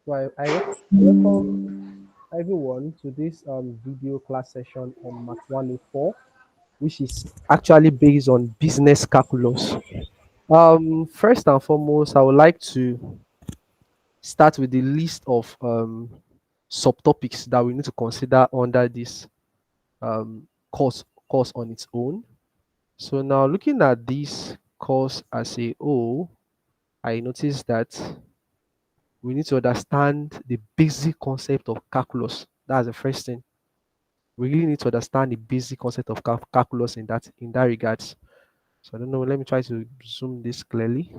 So I welcome everyone to this video class session on Math 104, which is actually based on business calculus. First and foremost, I would like to start with the list of subtopics that we need to consider under this course on its own. So now looking at this course as a whole, I noticed that we need to understand the basic concept of calculus. That's the first thing. We really need to understand the basic concept of calculus in that regards. So I don't know. Let me try to zoom this clearly.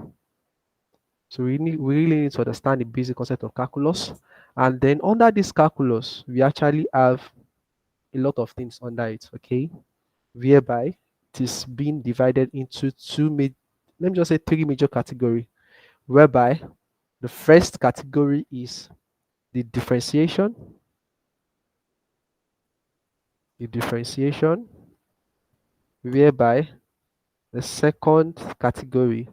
So we really need to understand the basic concept of calculus, and then under this calculus, we actually have a lot of things under it. Okay, whereby it is being divided into let me just say three major categories. Whereby the first category is the differentiation, the differentiation, whereby the second category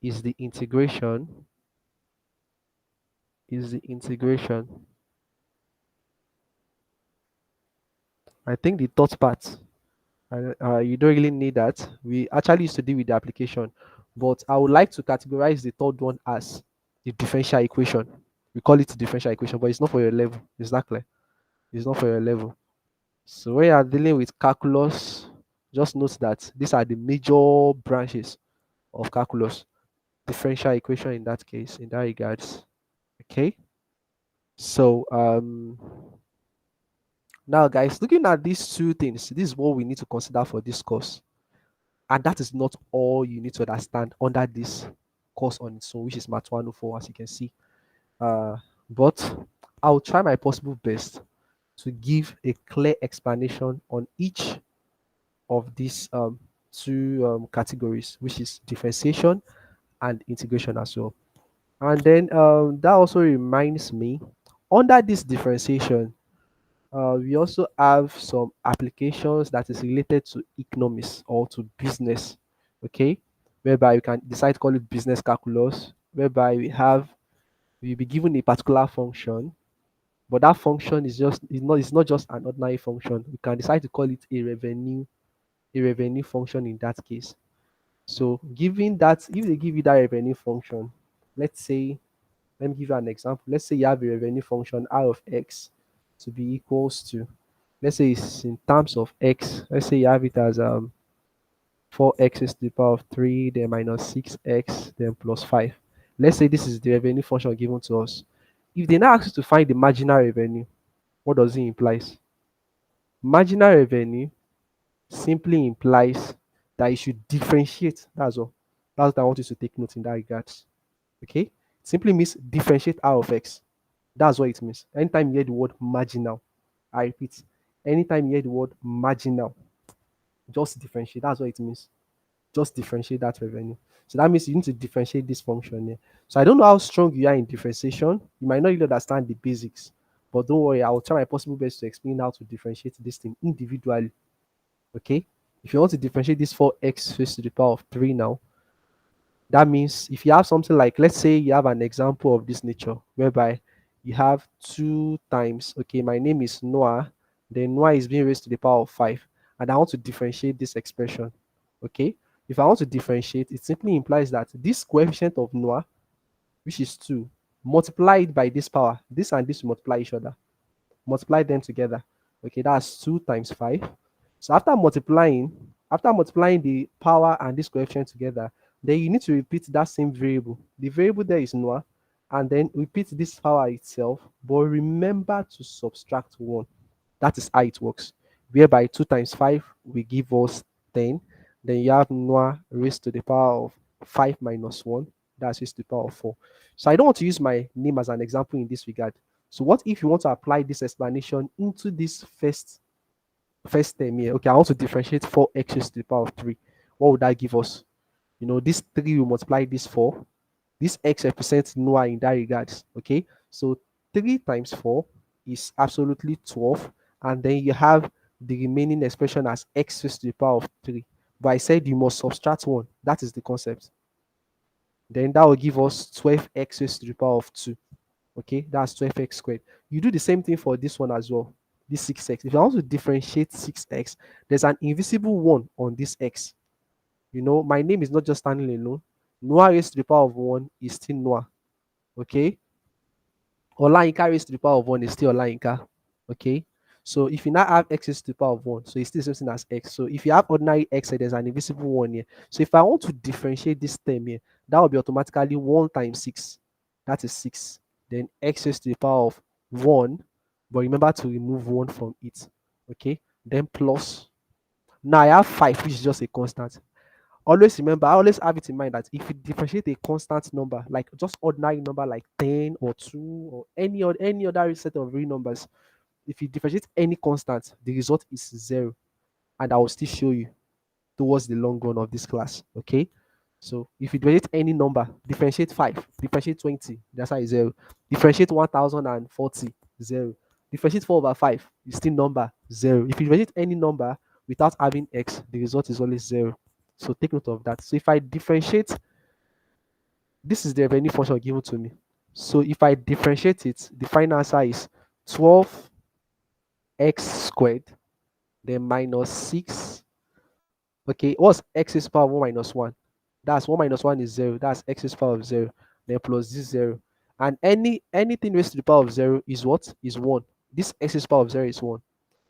is the integration, is the integration. I think the third part, you don't really need that. We actually used to deal with the application, but I would like to categorize the third one as the differential equation. We call it differential equation, but it's not for your level. Exactly, it's not for your level. So when you are dealing with calculus, just note that these are the major branches of calculus. Differential equation in that case, in that regards. Okay. So now guys, looking at these two things, this is what we need to consider for this course. And that is not all you need to understand under this course on its own, which is Math 104, as you can see. But I'll try my possible best to give a clear explanation on each of these two categories, which is differentiation and integration as well. And then that also reminds me, under this differentiation, we also have some applications that is related to economics or to business, okay, whereby you can decide to call it business calculus, whereby we'll be given a particular function, but that function is not just an ordinary function. We can decide to call it a revenue function in that case. So given that, if they give you that revenue function, let's say, let me give you an example. Let's say you have a revenue function r of x to be equals to, let's say it's in terms of x. Let's say you have it as 4x to the power of 3, then minus 6x, then plus 5. Let's say this is the revenue function given to us. If they now ask you to find the marginal revenue, what does it imply? Marginal revenue simply implies that you should differentiate. That's all. That's what I want you to take note in that regards. Okay? It simply means differentiate r of x. That's what it means. Anytime you hear the word marginal, I repeat, anytime you hear the word marginal, just differentiate. That's what it means. Just differentiate that revenue. So that means you need to differentiate this function here. So I don't know how strong you are in differentiation. You might not really understand the basics, but don't worry, I will try my possible best to explain how to differentiate this thing individually. Okay? If you want to differentiate this 4x raised to the power of 3 now, that means if you have something like, let's say you have an example of this nature, whereby you have 2 times, okay, my name is Noah, then Noah is being raised to the power of 5, and I want to differentiate this expression. Okay, if I want to differentiate, it simply implies that this coefficient of Noah, which is 2, multiplied by this power, this and this multiply each other, multiply them together. Okay, that's 2 times 5. So after multiplying the power and this coefficient together, then you need to repeat that same variable. The variable there is Noah, and then repeat this power itself, but remember to subtract 1. That is how it works. Whereby 2 times 5 will give us 10. Then you have Noah raised to the power of 5 minus 1. That's raised to the power of 4. So I don't want to use my name as an example in this regard. So what if you want to apply this explanation into this first term here? Okay, I want to differentiate 4x to the power of 3. What would that give us? This 3 will multiply this 4. This x represents Noah in that regards. Okay, so 3 times 4 is absolutely 12. And then you have the remaining expression as x raised to the power of 3. But I said you must subtract 1. That is the concept. Then that will give us 12x raised to the power of 2. Okay, that's 12x squared. You do the same thing for this one as well. This 6x. If I want to differentiate 6x, there's an invisible 1 on this x. My name is not just standing alone. Noah raised to the power of 1 is still Noah. Okay. Olayinka raised to the power of 1 is still Olayinka. Okay. So if you now have x raised to the power of 1, so it's still something as x. So if you have ordinary x, there's an invisible 1 here. So if I want to differentiate this term here, that will be automatically 1 times 6. That is 6. Then x raised to the power of 1. But remember to remove 1 from it. Okay. Then plus. Now I have 5, which is just a constant. Always remember, I always have it in mind that if you differentiate a constant number, like just ordinary number like 10 or 2 or any other set of real numbers, if you differentiate any constant, the result is 0. And I will still show you towards the long run of this class. Okay. So if you differentiate any number, differentiate 5, differentiate 20, that's why it's 0. Differentiate 1040, 0. Differentiate 4 over 5, it's still number 0. If you differentiate any number without having x, the result is always 0. So take note of that. So if I differentiate, this is the revenue function given to me. So if I differentiate it, the final answer is 12x squared, then minus 6. Okay, what's x is power of 1 minus 1? That's 1 minus 1 is 0. That's x is power of 0. Then plus this 0. And anything raised to the power of 0 is what? Is 1. This x is power of 0 is 1.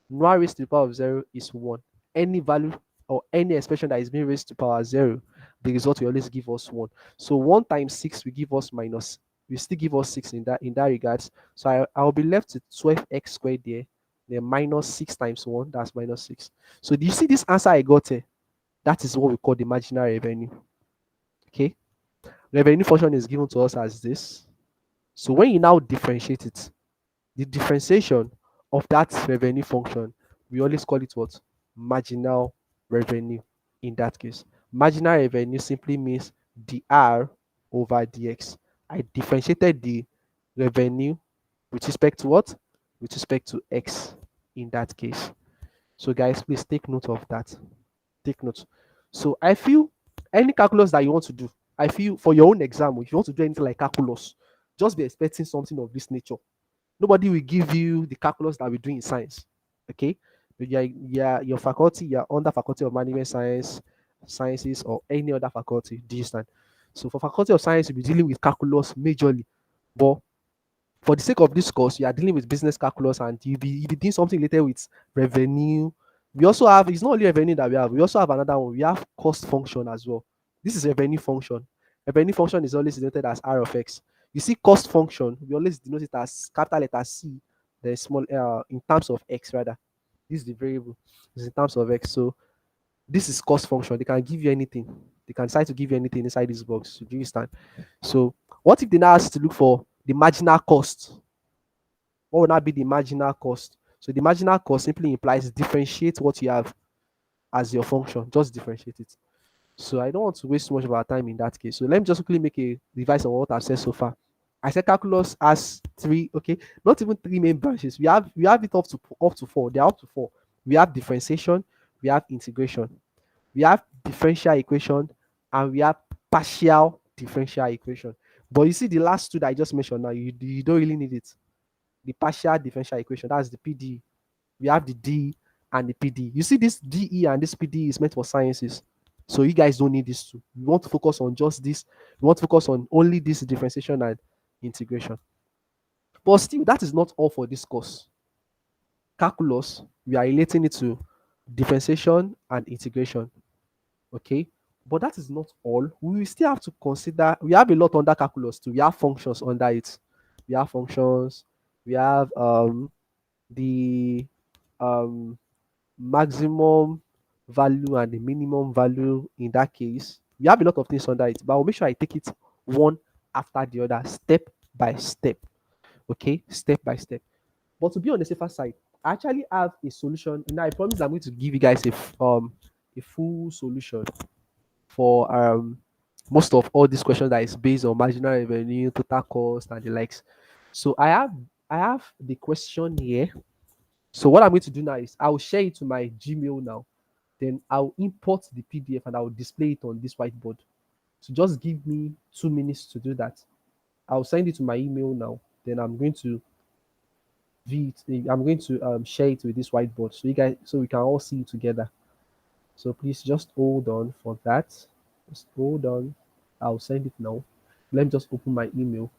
Noah raised to the power of 0 is 1. Any value or any expression that is being raised to power 0, the result will always give us 1. So 1 times 6 will give us minus, will still give us 6 in that regards. So I'll be left with 12x squared there. Then minus 6 times 1, that's minus 6. So do you see this answer I got here? That is what we call the marginal revenue. Okay. Revenue function is given to us as this. So when you now differentiate it, the differentiation of that revenue function, we always call it what? Marginal revenue in that case. Marginal revenue simply means dr over dx. I differentiated the revenue with respect to what? With respect to x in that case. So guys, please take note of that. Take note. So I feel any calculus that you want to do, I feel for your own exam, if you want to do anything like calculus, just be expecting something of this nature. Nobody will give you the calculus that we do in science. Okay, your faculty, you're under faculty of management sciences, or any other faculty. Do you understand? So for faculty of science, you'll be dealing with calculus majorly, but for the sake of this course, you are dealing with business calculus, and you'll be doing something related with revenue. We also have, it's not only revenue that we also have another one. We have cost function as well. This is revenue function. Revenue function is always denoted as R of X. You see, cost function, we always denote it as capital letter C, the small in terms of X rather. This is the variable. It's in terms of X. So this is cost function. They can give you anything. They can decide to give you anything inside this box. Do you understand? So what if they now ask to look for the marginal cost? What would not be the marginal cost? So the marginal cost simply implies differentiate what you have as your function. Just differentiate it. So I don't want to waste too much of our time in that case. So let me just quickly make a revise on what I've said so far. I said calculus has three, okay, not even three main branches. We have it up to four. They are up to four. We have differentiation, we have integration, we have differential equation, and we have partial differential equation. But you see the last two that I just mentioned now, you don't really need it. The partial differential equation, that's the PD. We have the D and the PD. You see, this DE and this PD is meant for sciences. So you guys don't need this too. We want to focus on just this. We want to focus on only this differentiation and integration. But still, that is not all for this course. Calculus, we are relating it to differentiation and integration. Okay. But that is not all. We will still have to consider, we have a lot under calculus too. We have functions under it. We have functions. We have the um maximum value and the minimum value in that case. We have a lot of things under it, but I'll make sure I take it one after the other, step by step. Okay, step by step. But to be on the safer side, I actually have a solution. Now I promise I'm going to give you guys a full solution for most of all these questions that is based on marginal revenue, total cost, and the likes. So I have the question here. So what I'm going to do now is I'll share it to my Gmail now. Then I'll import the PDF and I'll display it on this whiteboard. So just give me 2 minutes to do that. I'll send it to my email now. then I'm going to I'm going to share it with this whiteboard so you guys so we can all see it together. So please just hold on for that. Just hold on. I'll send it now. Let me just open my email.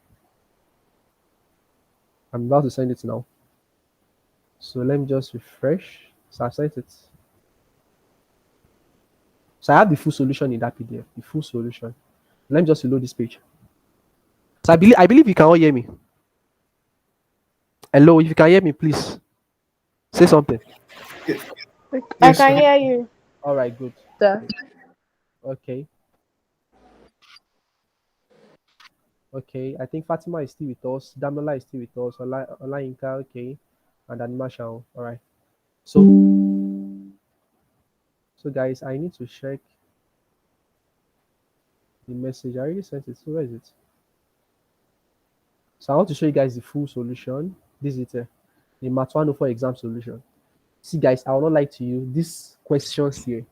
I'm about to send it now. So let me just refresh. So I sent it. So I have the full solution in that PDF. The full solution. Let me just reload this page. So I believe you can all hear me. Hello, if you can hear me, please say something. I Yes, can hear you, All right, good. sir. Okay. Okay. I think Fatima is still with us. Damola is still with us. Olayinka, okay. And then Marshall. All right. So guys, I need to check the message. I already sent it. So where is it? So I want to show you guys the full solution. This is it. The Math 104 exam solution. See, guys, I will not lie to you. These questions here,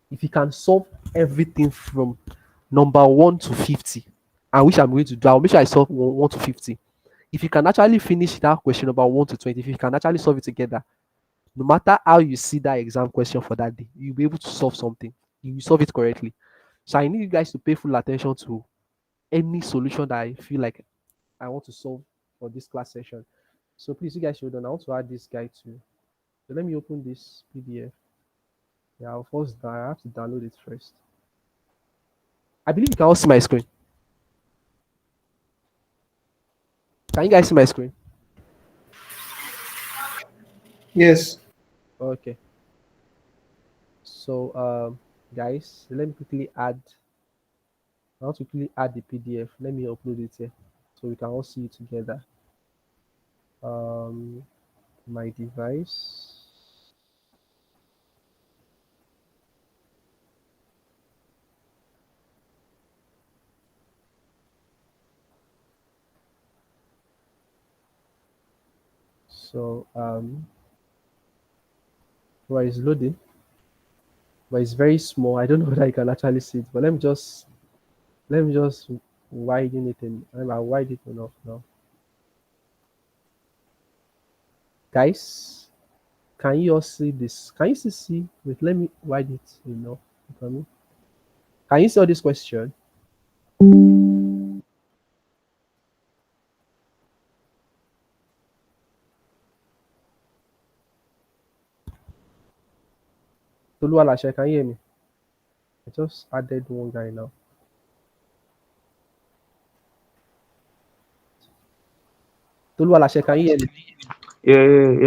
if you can solve everything from number 1 to 50, and which I'm going to do, I'll make sure I solve 1 to 50. If you can actually finish that question about 1 to 20, if you can actually solve it together, no matter how you see that exam question for that day, you'll be able to solve something. You will solve it correctly. So I need you guys to pay full attention to any solution that I feel like I want to solve for this class session. So please, you guys should know. I want to add this guy too. So let me open this PDF. Yeah, I'll first I have to download it first. I believe you can all see my screen. Can you guys see my screen? yes. Okay. So guys, let me quickly add. I want to quickly add the PDF. Let me upload it here so we can all see it together. My device. So well, it's loading, but it's very small. I don't know whether I can actually see it, but let me just widen it and I'll widen it enough now. Guys, can you all see this? Can you still see? Wait, let me widen it enough. Can you see all this question? Toluwalashe, can you hear me? I just added one guy now. Toluwalashe, can you hear me?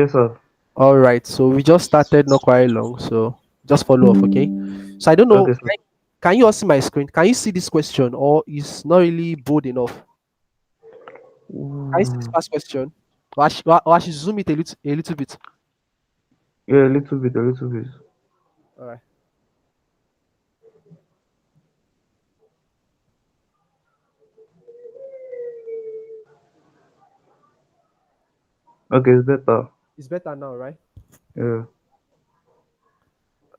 Yes, sir. All right, so we just started not quite long, so just follow up, okay? So I don't know, Okay, sir. can you all see my screen? Can you see this question, or is not really bold enough? Can you see this Mm, first question? Or I should zoom it a little bit. yeah, a little bit, a little bit. All right. Okay, it's better. It's better now, right? Yeah.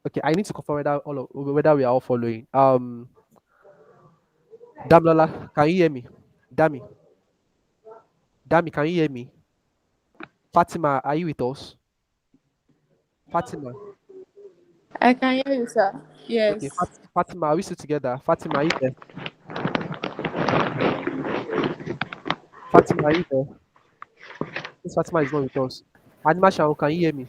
Okay, I need to confirm whether we are all following. Damlola, can you hear me? Dami, Dami, can you hear me? Fatima, are you with us? Fatima, I can hear you, sir. okay. Yes. Fatima, are we still together? Fatima, are you there? Fatima, are you there? This Fatima is not with us. Anima Shaun, can you hear me?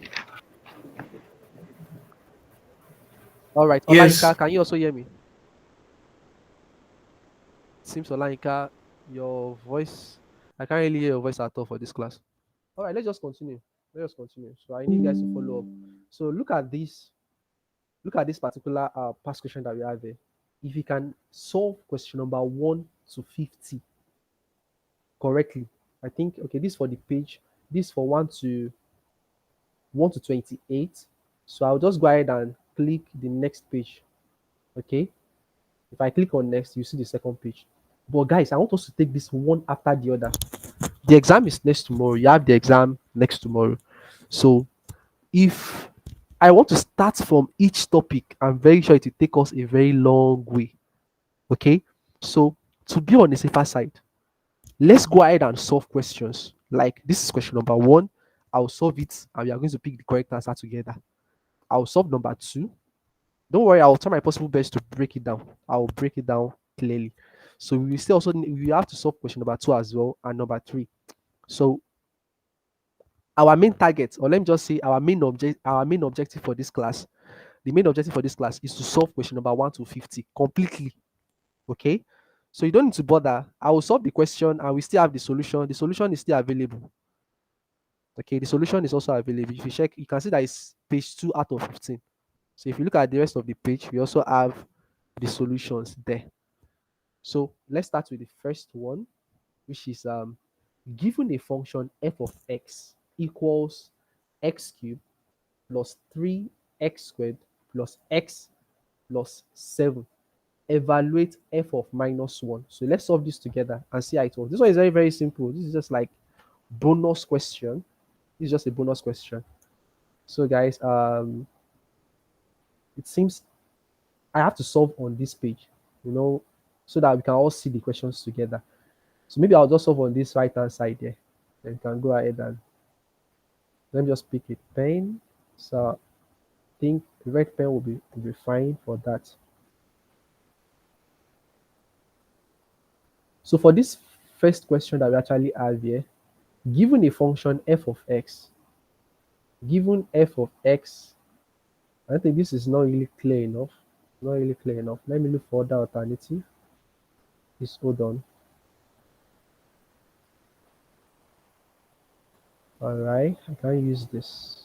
All right. Yes. Olayinka, can you also hear me? Seems Olayinka, your voice, I can't really hear your voice at all for this class. All right, let's just continue. Let's just continue. So I need you guys to follow up. So look at this. Look at this particular past question that we have there. If you can solve question number 1 to 50 correctly, I think okay, this for the page, this for 1 to 28. So I'll just go ahead and click the next page. Okay. If I click on next, you see the second page. But guys, I want us to take this one after the other. The exam is next tomorrow. You have the exam next tomorrow. So if I want to start from each topic, I'm very sure it will take us a very long way. Okay. So to be on the safer side, Let's go ahead and solve questions. Like this is question number 1. I'll solve it and we are going to pick the correct answer together. I'll solve number 2. Don't worry, I'll try my possible best to break it down. I'll break it down clearly. So we still also we have to solve question number 2 as well and number 3. So our main target, or let me just say our main objective for this class, the main objective for this class is to solve question number 1 to 50 completely. Okay, so you don't need to bother. I will solve the question and we still have the solution. The solution is still available. Okay, the solution is also available. If you check, you can see that it's page 2 out of 15. So if you look at the rest of the page, we also have the solutions there. So let's start with the first one, which is given a function f of x equals x cubed plus 3x squared plus x plus 7. Evaluate f of minus 1. So let's solve this together and see how it works. This one is very, very simple. This is just like bonus question. This is just a bonus question. So guys, it seems I have to solve on this page, so that we can all see the questions together. So maybe I'll just solve on this right hand side there. Then you can go ahead and let me just pick a pen. So I think the red pen will be fine for that. So for this first question that we actually have here, given a function f of x, given f of x, I think this is not really clear enough. Let me look for the alternative. Please hold on. All right, I can use this.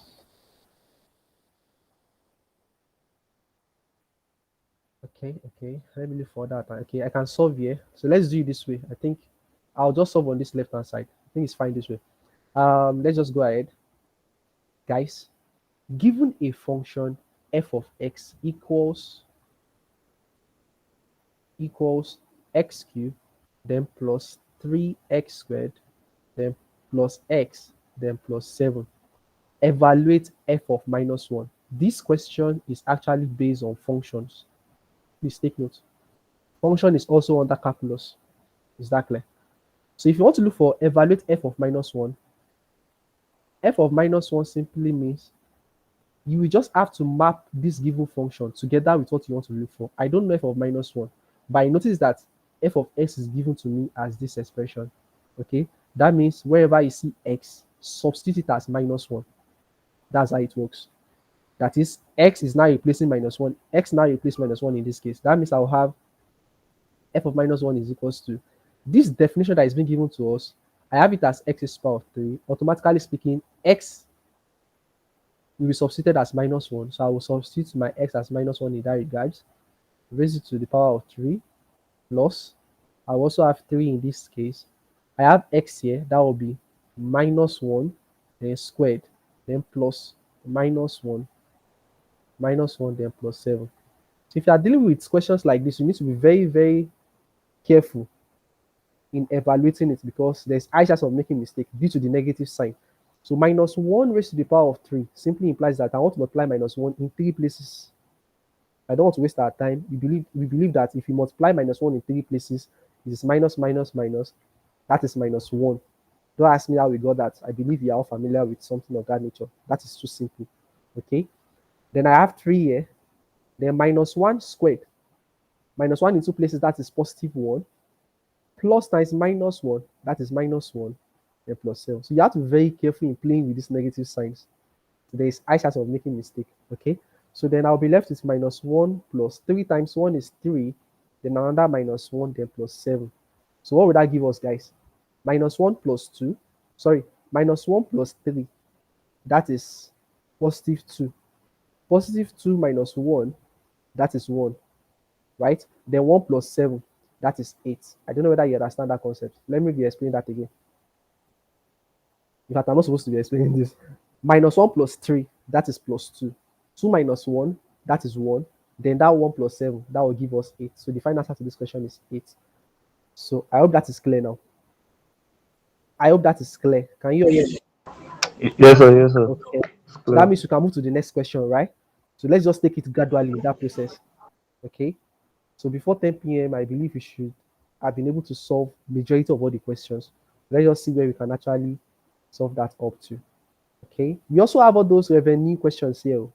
Okay, let me look for that. Okay, I can solve here. So let's do it this way. I think I'll just solve on this left hand side. I think it's fine this way. Let's just go ahead. Guys, given a function f of x equals x cubed, then plus 3x squared, then plus x, then plus 7. Evaluate f of minus 1. This question is actually based on functions. Please take note. Function is also under calculus. Is that clear? So if you want to look for evaluate f of minus 1, f of minus 1 simply means you will just have to map this given function together with what you want to look for. I don't know f of minus 1, but I notice that f of x is given to me as this expression. Okay, that means wherever you see x, substitute it as minus 1. That's how it works. That is, x is now replacing minus 1. X now replaces minus 1 in this case. That means I'll have f of minus 1 is equals to this definition that is being given to us. I have it as x is power of 3. Automatically speaking, x will be substituted as minus 1. So I will substitute my x as minus 1 in that regards. Raise it to the power of 3 plus. I also have 3 in this case. I have x here. That will be minus 1, then squared, then plus minus 1, then plus 7. So if you are dealing with questions like this, you need to be very, very careful in evaluating it because there's high chance of making mistake due to the negative sign. So minus 1 raised to the power of 3 simply implies that I want to multiply minus 1 in 3 places. I don't want to waste our time. We believe that if you multiply minus 1 in 3 places, it is minus, minus, minus. That is minus 1. Don't ask me how we got that. I believe you are all familiar with something of that nature. That is too simple. Okay. Then I have 3 here. Then minus 1 squared. Minus 1 in 2 places, that is positive 1. Plus times minus 1, that is minus 1, then plus 7. So you have to be very careful in playing with these negative signs. So there is high chance of making mistake. Okay. So then I'll be left with minus 1 plus 3 times 1 is 3. Then another minus 1, then plus 7. So what would that give us, guys? Minus 1 plus 2. Sorry, minus 1 plus 3. That is positive 2. Positive 2 minus 1, that is 1. Right? Then 1 plus 7, that is 8. I don't know whether you understand that concept. Let me explain that again. In fact, I'm not supposed to be explaining this. Minus 1 plus 3, that is plus 2. 2 minus 1, that is 1. Then that 1 plus 7, that will give us 8. So the final answer to this question is 8. So I hope that is clear now. I hope that is clear. Can you hear me? Yes, sir. Yes, sir. Okay. So that means we can move to the next question, right? So let's just take it gradually in that process. Okay. So before 10 p.m., I believe we should I've been able to solve majority of all the questions. Let's just see where we can actually solve that up to. Okay. We also have all those revenue questions here.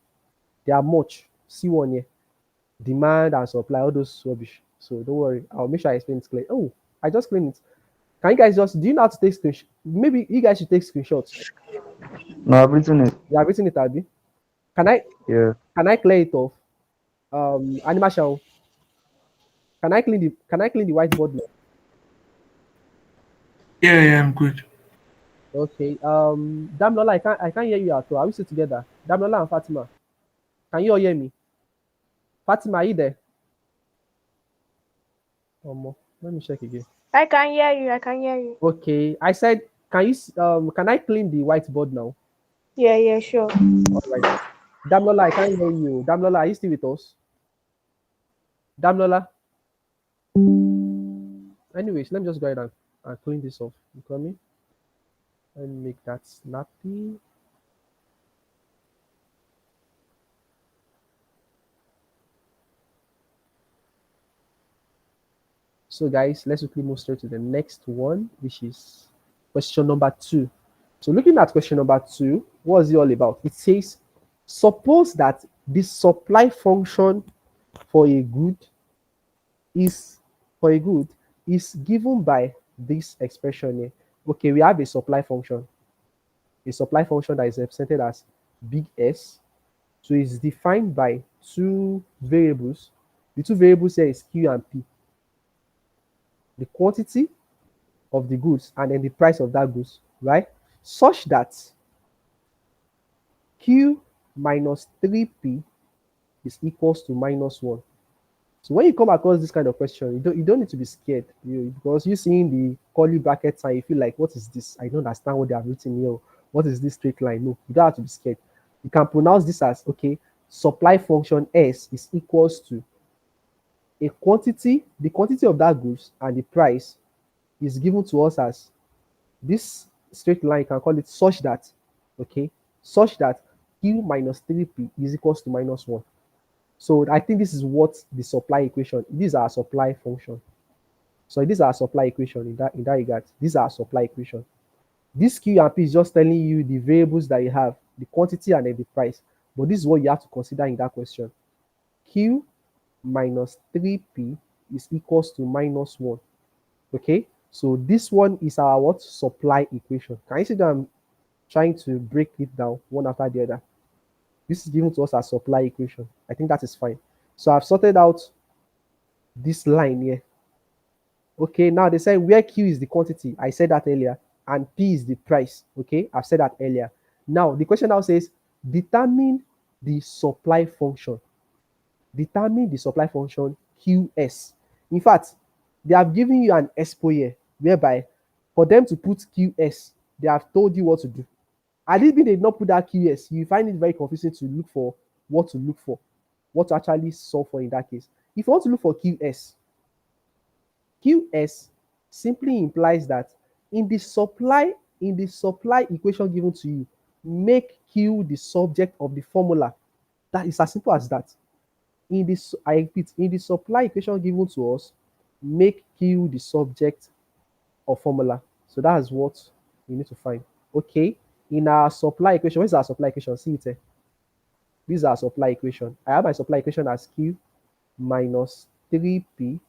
They are much. See one here. Demand and supply, all those rubbish. So don't worry. I'll make sure I explain it clear. Oh, I just cleaned it. Can you guys do you know how to take screenshots? Maybe you guys should take screenshots. No, I've written it. You have written it, Abby. Can I Yeah. clear it off? Animation. Can I clean the whiteboard now? Yeah, I'm good. Okay. Damlola, I can't hear you at all. Are we still together? Damlola and Fatima. Can you all hear me? Fatima, are you there? Let me check again. I can hear you. I can hear you. Okay. I said, can I clean the whiteboard now? Yeah, sure. All right. Damlola, I can't hear you. Damlola, are you still with us? Damlola. Anyways, let me just go ahead and clean this off. You coming? And make that snappy. So guys, let's quickly move straight to the next one, which is question number 2. So looking at question number 2, what is it all about? It says, suppose that the supply function for a good is given by this expression here. Okay, we have a supply function that is represented as big S. So it's defined by two variables. The two variables here is Q and P. The quantity of the goods and then the price of that goods, right? Such that Q minus 3P is equals to minus 1. So when you come across this kind of question, you don't need to be scared, because you seeing the curly bracket sign, you feel like, what is this? I don't understand what they have written here. What is this straight line? No, you don't have to be scared. You can pronounce this as, okay, supply function S is equals to a quantity, the quantity of that goods and the price is given to us as this straight line. You can call it such that, okay, such that Q minus 3P is equals to minus 1. So I think this is what the supply equation, these are supply function. So these are supply equation in that regard. These are supply equation. This Q and P is just telling you the variables that you have, the quantity and then the price. But this is what you have to consider in that question. Q minus 3P is equals to minus 1. Okay, so this one is our what? Supply equation. Can you see that I'm trying to break it down one after the other? This is given to us as supply equation. I think that is fine. So I've sorted out this line here. Okay, now they say where Q is the quantity. I said that earlier. And P is the price. Okay, I've said that earlier. Now, the question now says, determine the supply function. Determine the supply function QS. In fact, they have given you an expo here, whereby for them to put QS, they have told you what to do. And if they did not put that QS, you find it very confusing to look for what to look for, what to actually solve for in that case. If you want to look for QS simply implies that in the supply equation given to you, make Q the subject of the formula. That is as simple as that. I repeat, in the supply equation given to us, make Q the subject of formula. So that is what we need to find. Okay, in our supply equation, what is our supply equation? See it here. This is our supply equation. I have my supply equation as Q minus 3P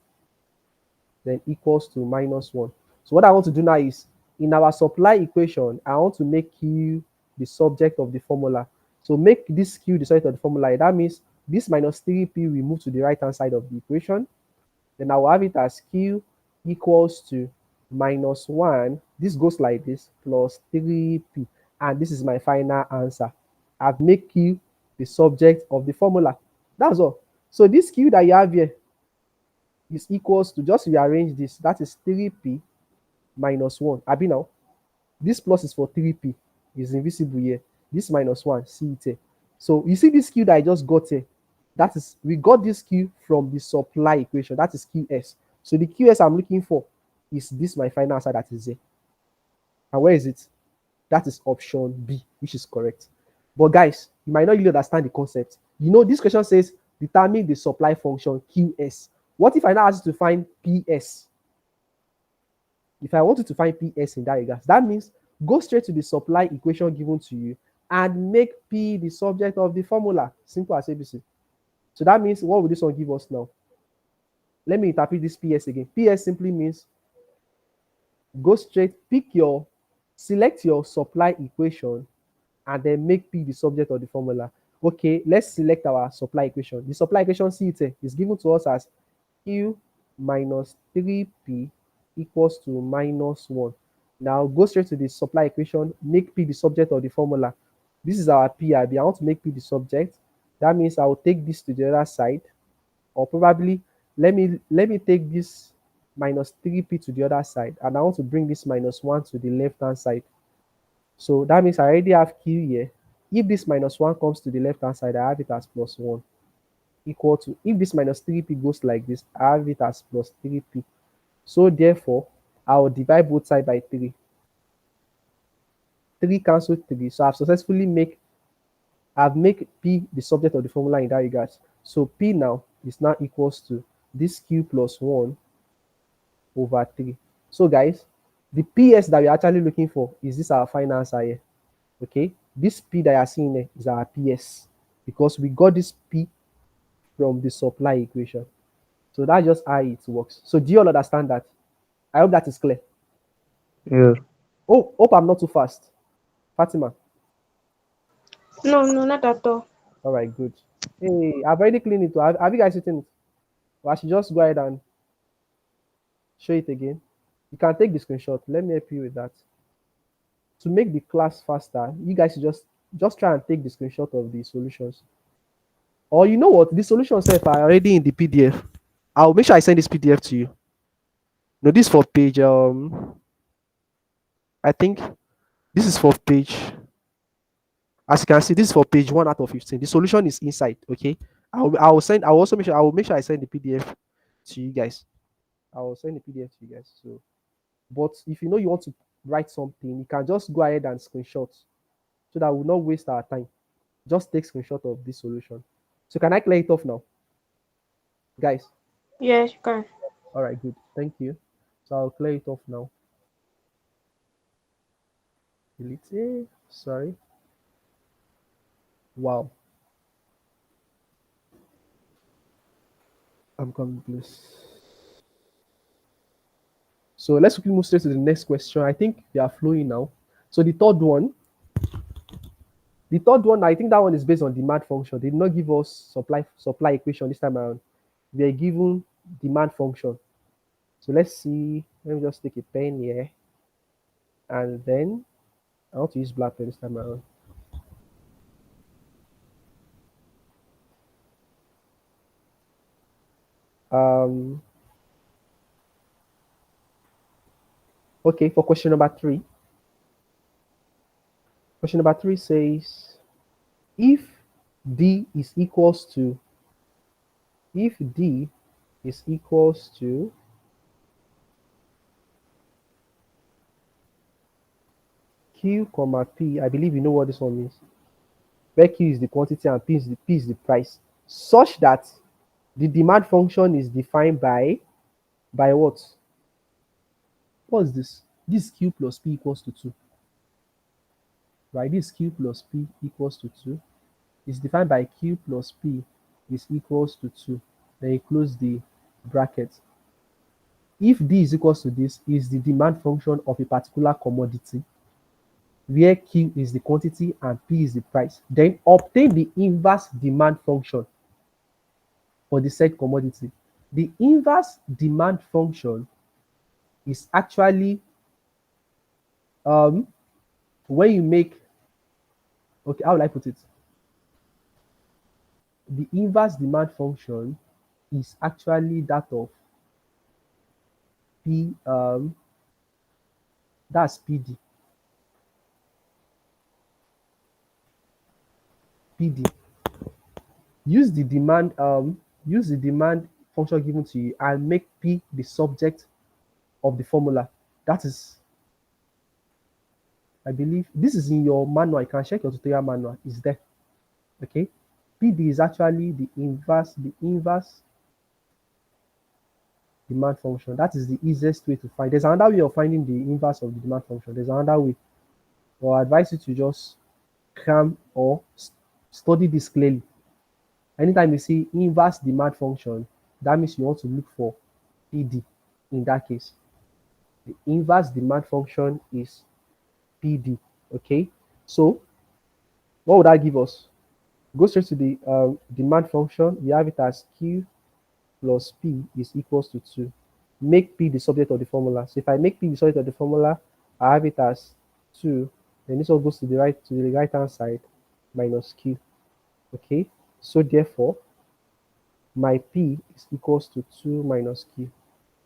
then equals to minus 1. So what I want to do now is, in our supply equation, I want to make Q the subject of the formula. So make this Q the subject of the formula. That means this minus 3P will move to the right-hand side of the equation. Then I will have it as Q equals to minus 1. This goes like this, plus 3P. And this is my final answer. I've made Q the subject of the formula. That's all. So this Q that you have here is equals to, just rearrange this, that is 3P minus 1. Abi now, this plus is for 3P, is invisible here. This minus 1, see it here. So you see this Q that I just got here, that is, we got this Q from the supply equation, that is QS. So the QS I'm looking for is this, my final answer, that is here. And where is it? That is option B, which is correct. But guys, you might not really understand the concept. You know, this question says determine the supply function QS. What if I now ask you to find PS? If I want you to find PS in that regard, that means go straight to the supply equation given to you and make P the subject of the formula. Simple as ABC. So that means what will this one give us now? Let me interpret this PS again. PS simply means go straight, select your supply equation and then make P the subject of the formula. Okay, let's select our supply equation. The supply equation C is given to us as Q minus 3P equals to minus 1. Now go straight to the supply equation, make P the subject of the formula. This is our PIB. I want to make P the subject. That means I will take this to the other side, or probably let me take this minus 3P to the other side, and I want to bring this minus 1 to the left-hand side. So that means I already have Q here. If this minus 1 comes to the left-hand side, I have it as plus 1 equal to, if this minus 3P goes like this, I have it as plus 3P. So therefore, I will divide both sides by 3. 3 cancel 3. So I've successfully made P the subject of the formula in that regard. So P now is now equals to this Q plus 1 over 3. So guys, the PS that we're actually looking for is this our final answer here. Okay, this P that you're seeing there is our PS because we got this P from the supply equation. So that's just how it works. So do you all understand that? I hope that is clear. Yeah. Oh, hope I'm not too fast. Fatima. No, not at all. All right, good. Hey, I've already cleaned it. Have you guys seen it? Or I should just go ahead and show it again. You can take the screenshot. Let me help you with that. To make the class faster, you guys should just try and take the screenshot of the solutions. Or you know what? The solutions are already in the PDF. I'll make sure I send this PDF to you. No, this for page I think this is for page, as you can see, this is for page 1 out of 15. The solution is inside. Okay, I'll also make sure I send the PDF to you guys. I will send the PDF to you guys. So, but if you know you want to write something, you can just go ahead and screenshot so that we'll not waste our time. Just take screenshot of this solution. So can I clear it off now, guys? Yes, you can. All right, good. Thank you. So I'll clear it off now. Delete. Sorry. Wow. I'm coming, please. So let's quickly move straight to the next question. I think they are flowing now. So the third one, I think that one is based on demand function. They did not give us supply equation this time around. We are given demand function. So let's see. Let me just take a pen here. And then I want to use black pen this time around. Okay, for question number 3. Question number 3 says, if D is equals to Q comma P, I believe you know what this one means. Where Q is the quantity and P is the price, such that the demand function is defined by what? What is this? This Q plus P equals to 2. Right? This Q plus P equals to 2 is defined by Q plus P is equals to 2. Then you close the bracket. If D is equals to this, is the demand function of a particular commodity, where Q is the quantity and P is the price. Then obtain the inverse demand function for the said commodity. The inverse demand function is actually when you make, okay, how will I put it? The inverse demand function is actually that of P, that's PD. PD. Use the demand function given to you and make P the subject of the formula. That is, I believe this is in your manual. You can check your tutorial manual. It's there. Okay. PD is actually the inverse demand function. That is the easiest way to find. There's another way of finding the inverse of the demand function. There's another way. But I advise you to just cram or study this clearly. Anytime you see inverse demand function, that means you want to look for PD in that case. The inverse demand function is PD. Okay, so what would that give us? Go straight to the demand function. We have it as Q plus P is equals to 2. Make P the subject of the formula. So if I make P the subject of the formula, I have it as 2. Then this one goes to the right hand side minus Q. Okay, so therefore my P is equals to 2 minus Q.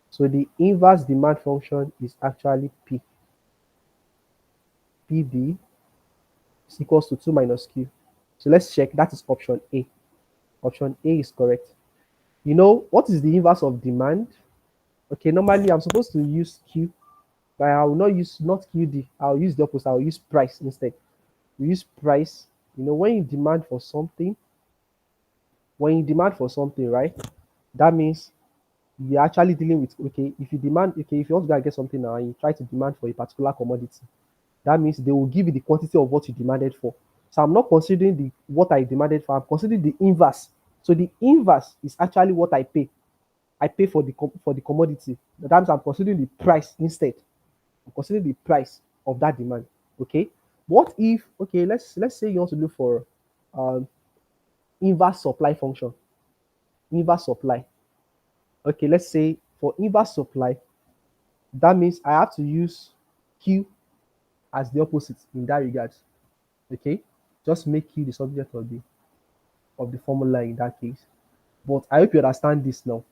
So the inverse demand function is actually P. PD is equals to 2 minus Q. So let's check. That is option A. Option A is correct. You know, what is the inverse of demand? Okay, normally I'm supposed to use Q, but I will not use not QD. I'll use the opposite. I'll use price instead. We use price. You know, when you demand for something, right, that means you're actually dealing with, okay, if you want to go and get something now and you try to demand for a particular commodity, that means they will give you the quantity of what you demanded for. So I'm not considering what I demanded for, I'm considering the inverse. So the inverse is actually what I pay. I pay for the commodity. That means I'm considering the price instead. I'm considering the price of that demand. Okay. What if, okay, let's say you want to look for inverse supply function. Inverse supply. Okay, let's say for inverse supply, that means I have to use Q as the opposite in that regard. Okay, just make Q the subject of the formula in that case. But I hope you understand this now.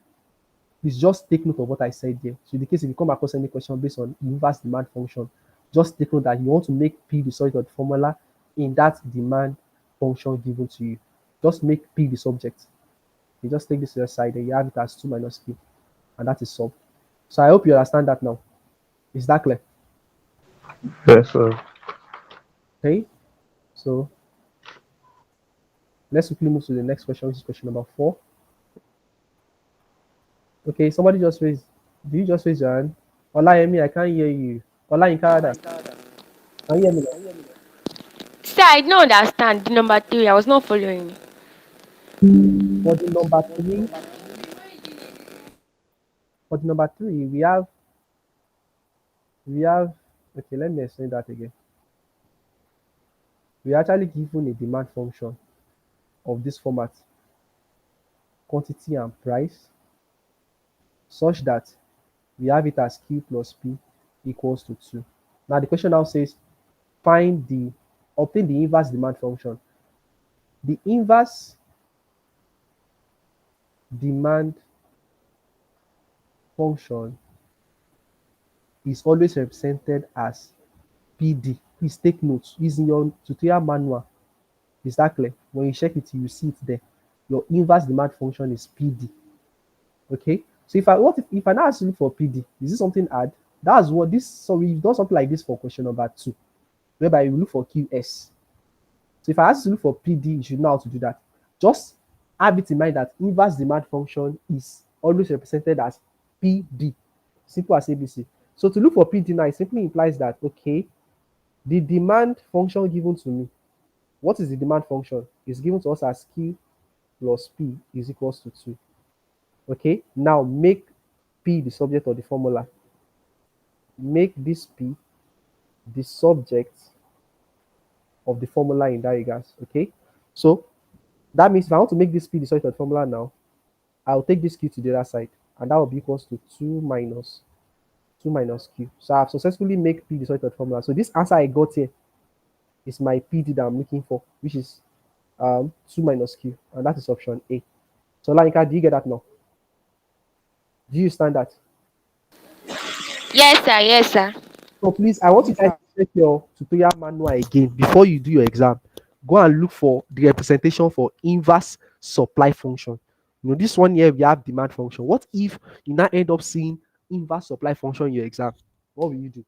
Please just take note of what I said there. So in the case if you come across any question based on inverse demand function, just take note that you want to make P the subject of the formula in that demand function given to you. Just make P the subject. You just take this to the side and you have it as 2 minus P, and that is solved. So I hope you understand that now. Is that clear? Yes, sir. Okay. So let's quickly move to the next question, which is question number 4. Okay, somebody just raised. Did you just raise your hand? Olayemi, I can't hear you. Ola in Canada. Can you hear me now? Sir, I don't understand the number 3. I was not following. For the number 3, we have okay, let me explain that again. We are actually given a demand function of this format, quantity and price, such that we have it as Q plus P equals to 2. Now the question now says obtain the inverse demand function. The inverse demand function is always represented as PD. Please take notes. It's in your tutorial manual. Is that clear? When you check it, you see it there. Your inverse demand function is PD. Okay. So if I now ask you for PD, is this something hard? That's what this. So we've done something like this for question number 2, whereby you look for QS. So if I ask you to look for PD, you should know how to do that. Just have it in mind that inverse demand function is always represented as PD. Simple as ABC. So to look for PD now, it simply implies that, okay, the demand function given to me, what is the demand function? It's given to us as Q plus P is equals to 2. Okay, now make P the subject of the formula. Make this P the subject of the formula in that regards. Okay, so that means if I want to make this P the subject of the formula now, I'll take this Q to the other side, and that will be equals to 2 minus Q. So I've successfully made P the subject of the formula. So this answer I got here is my PD that I'm looking for, which is 2 minus Q, and that is option A. So Lanika, do you get that now? Do you understand that? Yes, sir. Yes, sir. So please, I want you guys to check your tutorial manual again before you do your exam. Go and look for the representation for inverse supply function. You know, this one here we have demand function. What if you now end up seeing inverse supply function in your exam? What will you do?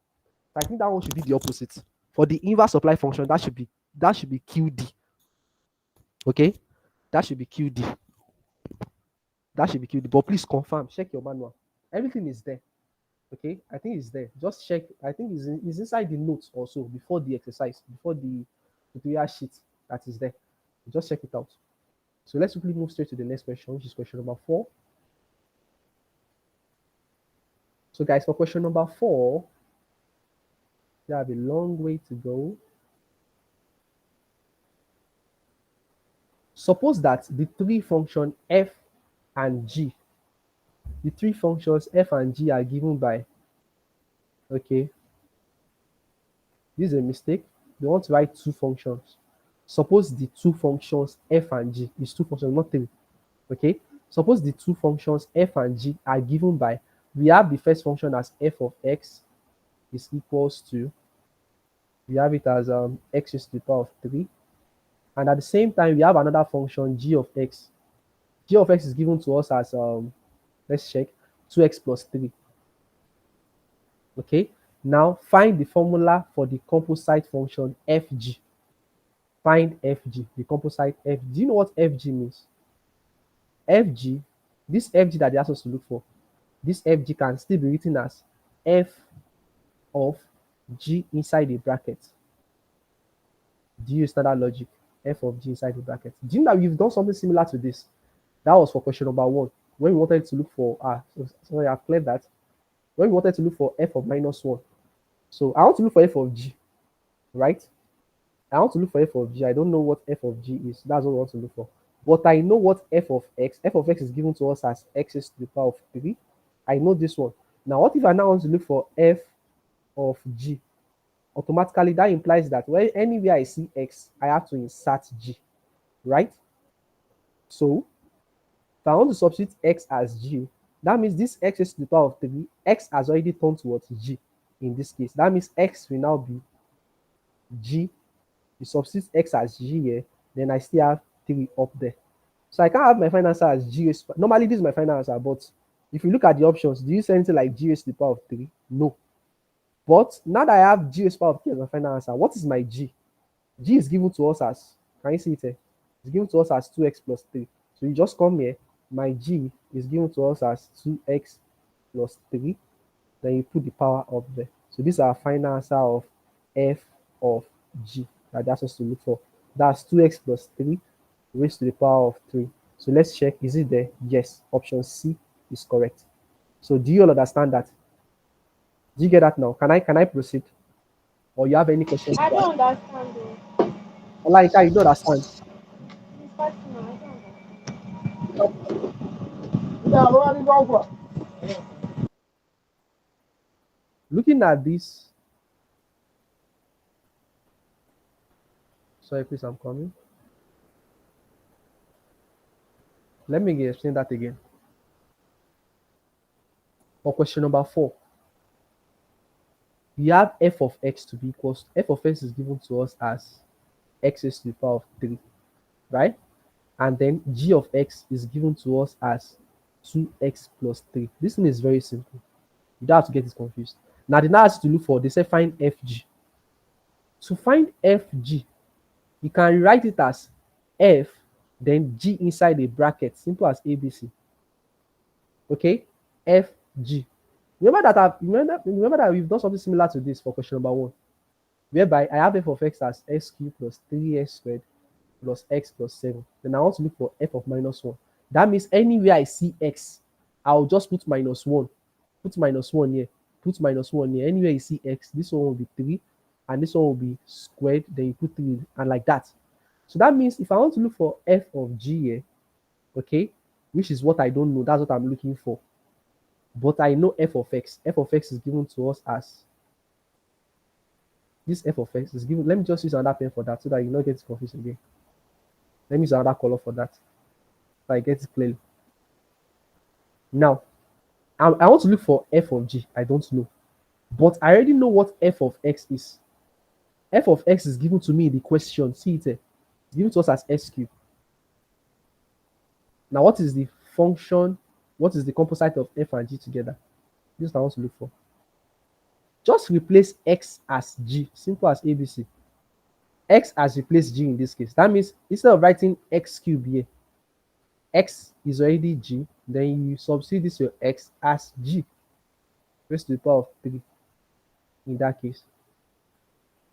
I think that one should be the opposite. For the inverse supply function, that should be QD. Okay, that should be QD. That should be QD. But please confirm, check your manual. Everything is there. Okay, I think it's there. Just check. I think it's inside the notes also before the exercise, before the tutorial sheet that is there. Just check it out. So let's quickly move straight to the next question, which is question number 4. So guys, for question number 4, we have a long way to go. Suppose that the three functions f and g, the three functions f and g are given by, okay, this is a mistake. They want to write two functions. Suppose the two functions f and g is two functions, not three. Okay, suppose the two functions f and g are given by, we have the first function as f of x is equals to, we have it as x is to the power of 3, and at the same time we have another function g of x. G of x is given to us as let's check, 2x plus 3. Okay, now find the formula for the composite function fg. Find fg, the composite f. Do you know what fg means? Fg, this fg that they asked us to look for, this fg can still be written as f of g inside the bracket. Do you understand that logic? F of g inside the bracket. Do you know that we've done something similar to this? That was for question number 1. When we wanted to look for, sorry, I've cleared that. When we wanted to look for f of minus 1. So I want to look for f of g, right? I want to look for f of g. I don't know what f of g is. That's what I want to look for. But I know what f of x is given to us as x is to the power of 3. I know this one. Now, what if I now want to look for f of g? Automatically, that implies that when anywhere I see x, I have to insert g, right? So, if I want to substitute x as g, that means this x is to the power of 3. X has already turned towards g in this case. That means x will now be g. You substitute x as g here, then I still have 3 up there. So I can't have my final answer as g. Normally, this is my final answer, but if you look at the options, do you say anything like g raised to the power of 3? No. But now that I have g raised to the power of 3 as my final answer, what is my g? G is given to us as, can you see it here? It's given to us as 2x plus 3. So you just come here, my g is given to us as 2x plus 3. Then you put the power up there. So this is our final answer of f of g that that's us to look for. That's 2x plus 3 raised to the power of 3. So let's check, is it there? Yes, option C is correct. So do you all understand that? Do you get that now? Can I proceed? Or you have any questions? I don't understand though. Like, you don't understand. It's Fatima, I don't understand. Looking at this, sorry, please, I'm coming. Let me explain that again. For question number 4, we have f of x to be equals, f of x is given to us as x is to the power of 3, right? And then g of x is given to us as 2x plus 3. This thing is very simple. You don't have to get it confused. Now, the next to look for, they say find fg. To find fg, you can write it as f, then g inside a bracket, simple as ABC. Okay, fg. Remember that we've done something similar to this for question number 1, whereby I have f of x as x cubed plus 3x squared plus x plus 7. Then I want to look for f of minus 1. That means anywhere I see x, I'll just put minus 1. Put minus 1 here. Put minus 1 here. Anywhere you see x, this one will be 3, and this one will be squared. Then you put 3, and like that. So that means if I want to look for f of g here, okay, which is what I don't know, that's what I'm looking for. But I know f of x. F of x is given to us as, this f of x is given. Let me just use another pen for that so that you don't get confused again. Let me use another color for that, so I get it clearly. Now, I want to look for f of g. I don't know. But I already know what f of x is. F of x is given to me in the question. See it here. It's given to us as x cubed. Now, what is the function? What is the composite of f and g together? This is what I want to look for. Just replace x as g. Simple as ABC. X has replaced g in this case. That means instead of writing x cubed here, x is already g. Then you substitute this your x as g raised to the power of 3 in that case.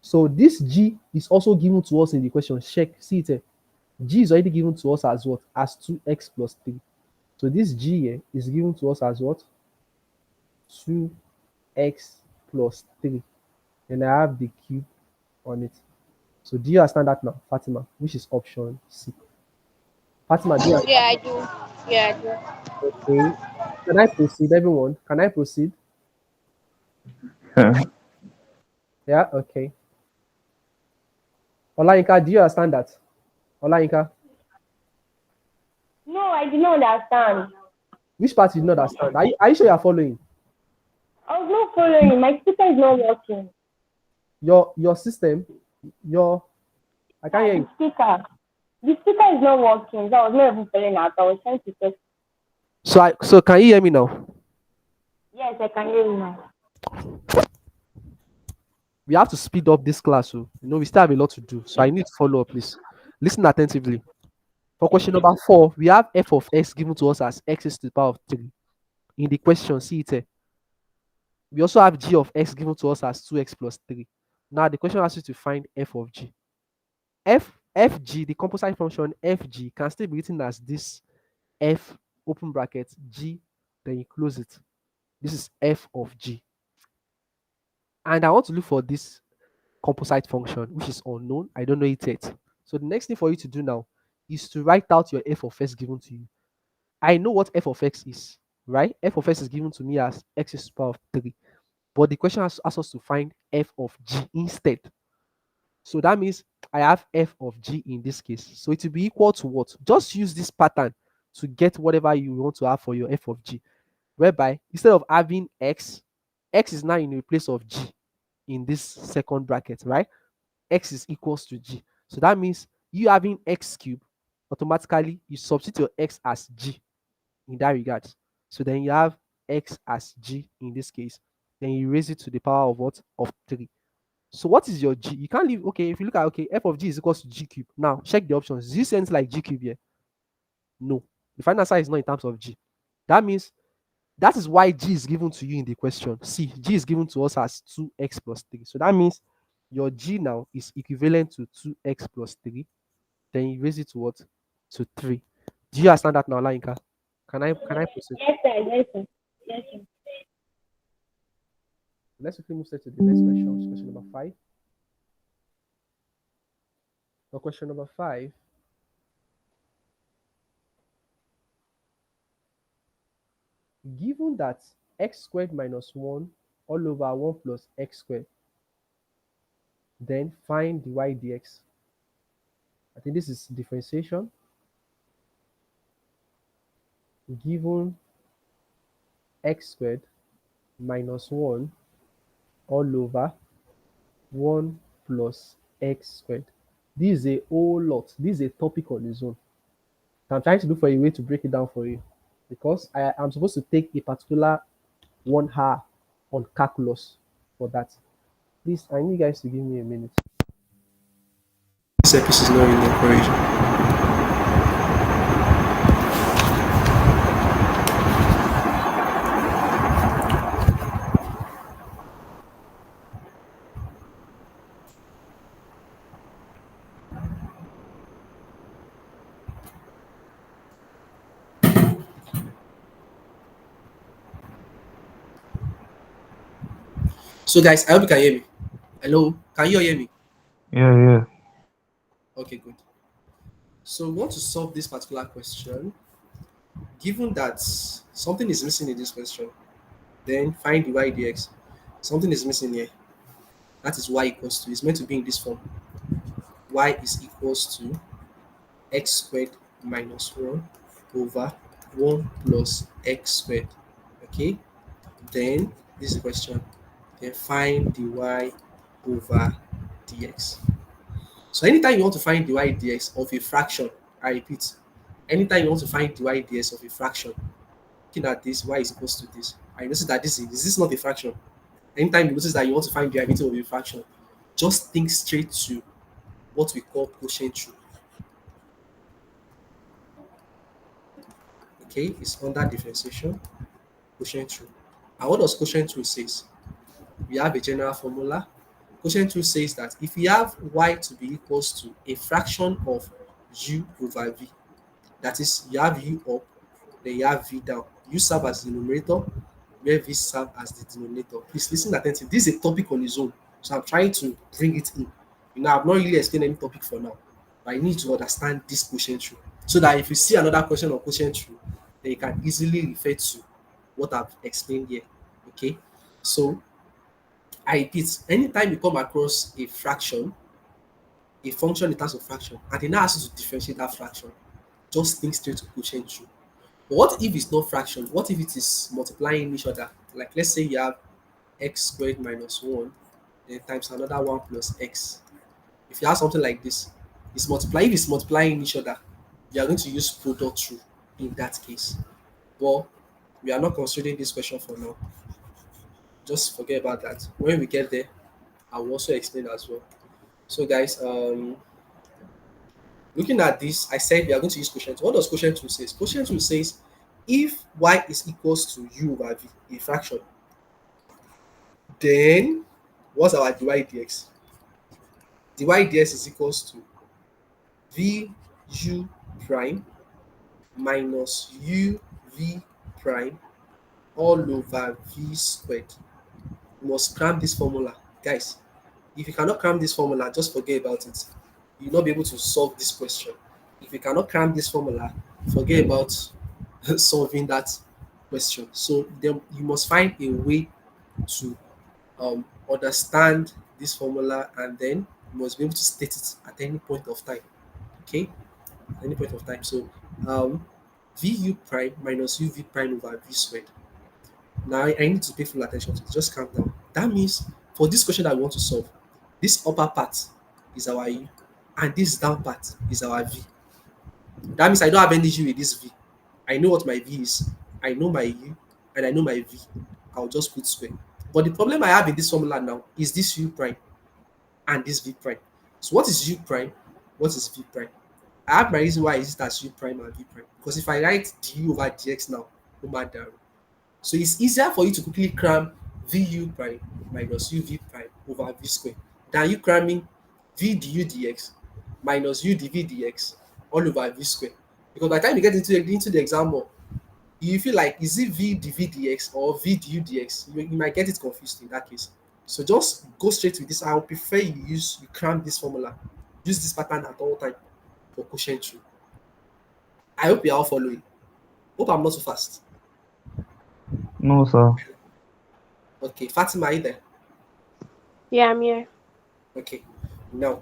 So this g is also given to us in the question. Check, see it here. G is already given to us as what? As 2x plus 3. So this g here is given to us as what? 2x plus 3. And I have the cube on it. So do you understand that now, Fatima? Which is option C. Fatima, do you understand? Yeah, I do. Yeah, I do. Okay. Can I proceed, everyone? Can I proceed? Yeah. Yeah, okay. Olayinka, do you understand that? Olayinka, No, I did not understand. which part you did not understand? Are you sure you are following? I was not following. My speaker is not working. Your system, your I can't hear The you. speaker. The speaker is not working. So I was not even following out. I was trying to test. So can you hear me now? Yes, I can hear you now. We have to speed up this class. So we still have a lot to do. So I need to follow up, please. Listen attentively. For question number 4, we have f of x given to us as x is to the power of 3. In the question, see it here. We also have g of x given to us as 2x plus 3. Now the question asks you to find f of g. Fg, the composite function fg, can still be written as this f open bracket g, then you close it. This is f of g. And I want to look for this composite function, which is unknown. I don't know it yet. So the next thing for you to do now is to write out your f of x given to you. I know what f of x is, right? F of x is given to me as x is to the power of 3. But the question asks us to find f of g instead. So that means I have f of g in this case. So it will be equal to what? Just use this pattern to get whatever you want to have for your f of g. Whereby instead of having x is now in the place of g in this second bracket, right? X is equals to g. So that means you having x cubed, automatically you substitute your x as g in that regard. So then you have x as g in this case. Then you raise it to the power of what? Of 3. So what is your g? You can't leave. Okay, if you look at, okay, f of g is equals to g cube. Now check the options. Do you see anything like g cube here? No. The final answer is not in terms of g. That means that is why g is given to you in the question. See, g is given to us as 2x plus 3. So that means your g now is equivalent to 2x plus 3. Then you raise it to what? To 3. Do you understand that now, Lainka? Can I proceed? Yes, sir. Yes, sir. Yes, sir. Let's quickly move straight to the next question, which is question number 5. For question number 5, given that x squared minus 1 all over 1 plus x squared, then find dy dx. I think this is differentiation. Given x squared minus 1 all over 1 plus x squared. This is a whole lot. This is a topic on its own. I'm trying to look for a way to break it down for you because I'm supposed to take a particular 1 hour on calculus for that. Please, I need you guys to give me a minute. This episode is not really encouraging. So, guys, I hope you can hear me. Hello, can you hear me? Yeah, yeah. Okay, good. So, we want to solve this particular question. Given that something is missing in this question, then find dy dx. Something is missing here. That is y equals to. It's meant to be in this form. Y is equals to x squared minus 1 over 1 plus x squared. Okay, then this is the question. Then find dy over dx. So anytime you want to find dy dx of a fraction, I repeat, anytime you want to find dy dx of a fraction, looking at this, y is equals to this. I notice that this is not a fraction. Anytime you notice that you want to find derivative of a fraction, just think straight to what we call quotient rule. Okay, it's under differentiation, quotient rule. And what does quotient rule says? We have a general formula. Quotient rule says that if you have y to be equals to a fraction of u over v, that is, you have u up, then you have v down. U serve as the numerator, where v serve as the denominator. Please listen attentively. This is a topic on its own, so I'm trying to bring it in. I've not really explained any topic for now, but I need to understand this quotient rule so that if you see another question on quotient rule, then you can easily refer to what I've explained here. Okay, so I repeat, anytime you come across a fraction, a function in terms of fraction, and they now ask you to differentiate that fraction, just think straight to quotient rule. But what if it's not fraction? What if it is multiplying each other? Like let's say you have x squared minus 1, then times another 1 plus x. If you have something like this, if it's multiplying each other, you are going to use product rule in that case. But we are not considering this question for now. Just forget about that. When we get there, I will also explain as well. So guys, looking at this, I said we are going to use quotient. What does quotient rule say? Quotient rule says if y is equals to u over v, a fraction, then what's our dy dx? Dy dx is equals to v u prime minus u v prime all over v squared. You must cram this formula. Guys, if you cannot cram this formula, just forget about it. You'll not be able to solve this question. If you cannot cram this formula, forget about solving that question. So then you must find a way to understand this formula, and then you must be able to state it at any point of time. Okay, at any point of time. So vu prime minus uv prime over v squared. Now I need to pay full attention to it. Just calm down. That means for this question that we want to solve, this upper part is our u, and this down part is our v. That means I don't have any issue with this v. I know what my v is. I know my u, and I know my v. I'll just put square. But the problem I have in this formula now is this u prime and this v prime. So what is u prime? What is v prime? I have my reason why is it as u prime and v prime. Because if I write du over dx now, no matter. So it's easier for you to quickly cram vu prime minus uv prime over v square than you cramming v du dx minus u dv dx all over v square. Because by the time you get into the exam more, you feel like, is it v dv dx or v du dx? You might get it confused in that case. So just go straight with this. I would prefer you cram this formula. Use this pattern at all time for quotient rule. I hope you are all following. Hope I'm not too fast. No, sir. Okay, Fatima, are you there? Yeah, I'm here. Okay, now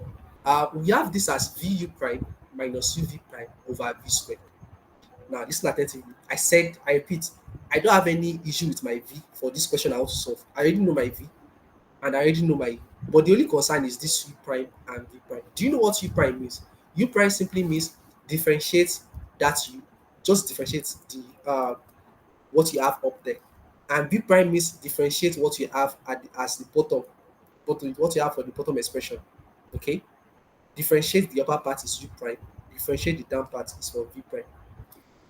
we have this as vu prime minus uv prime over v squared. Now, listen attentively. I repeat, I don't have any issue with my v for this question I want to solve. I already know my v, and I already know my u. But the only concern is this u prime and v prime. Do you know what u prime means? U prime simply means differentiate that u. Just differentiate the what you have up there. And v prime means differentiate what you have as the bottom, what you have for the bottom expression. Okay? Differentiate the upper part is u prime. Differentiate the down part is for v prime.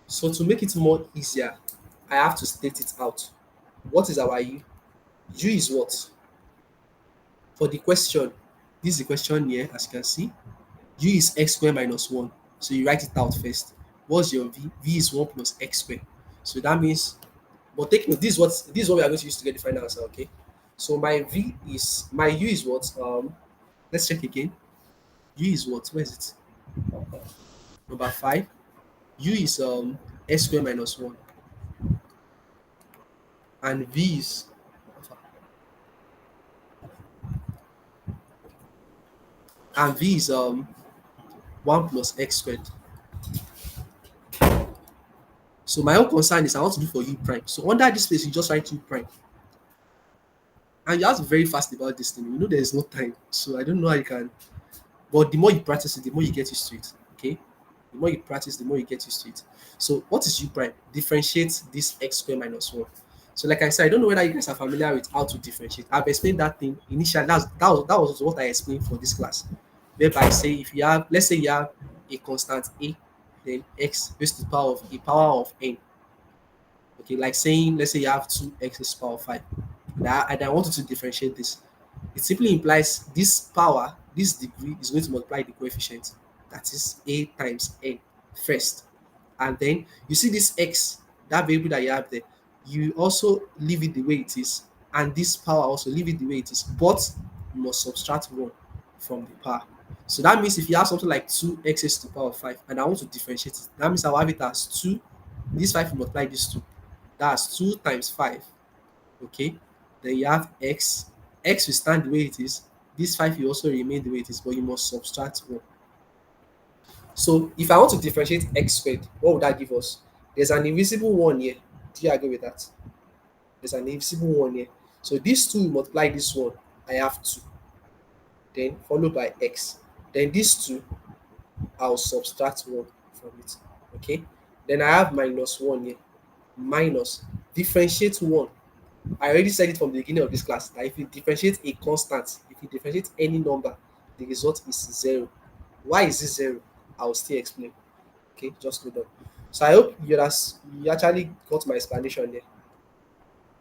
So to make it more easier, I have to state it out. What is our u? U is what? For the question, this is the question here, as you can see. U is x squared minus 1. So you write it out first. What's your v? V is 1 plus x squared. So that means, but take note, this is what we are going to use to get the final answer, okay? So my u is what? Let's check again. U is what? Where is it? Number 5. U is x squared minus 1. And v is and v is 1 plus x squared. So my own concern is I want to do for u prime. So under this place, you just write u prime. And you have to be very fast about this thing. You know there is no time. So I don't know how you can. But the more you practice it, the more you get used to it. Okay? The more you practice, the more you get used to it. So what is u prime? Differentiate this x squared minus 1. So like I said, I don't know whether you guys are familiar with how to differentiate. I've explained that thing initially. That was what I explained for this class. Whereby I say if you have, let's say you have a constant a, then x raised to the power of n. Okay, like saying, let's say you have 2x to the power of 5, and I want you to differentiate this. It simply implies this power, this degree is going to multiply the coefficient, that is a times n first. And then you see this x, that variable that you have there, you also leave it the way it is, and this power also leave it the way it is, but you must subtract 1 from the power. So that means if you have something like 2x to the power of 5 and I want to differentiate it, that means I'll have it as 2. This 5 will multiply this 2. That's 2 times 5. Okay. Then you have x. X will stand the way it is. This 5 will also remain the way it is, but you must subtract 1. So if I want to differentiate x squared, what would that give us? There's an invisible 1 here. Do you agree with that? There's an invisible 1 here. So this 2 will multiply this 1. I have 2. Then followed by x. Then this 2, I'll subtract 1 from it. Okay. Then I have minus 1 here. Minus. Differentiate 1. I already said it from the beginning of this class that if you differentiate a constant, if you differentiate any number, the result is 0. Why is it 0? I will still explain. Okay, just hold on. So I hope you actually got my explanation there.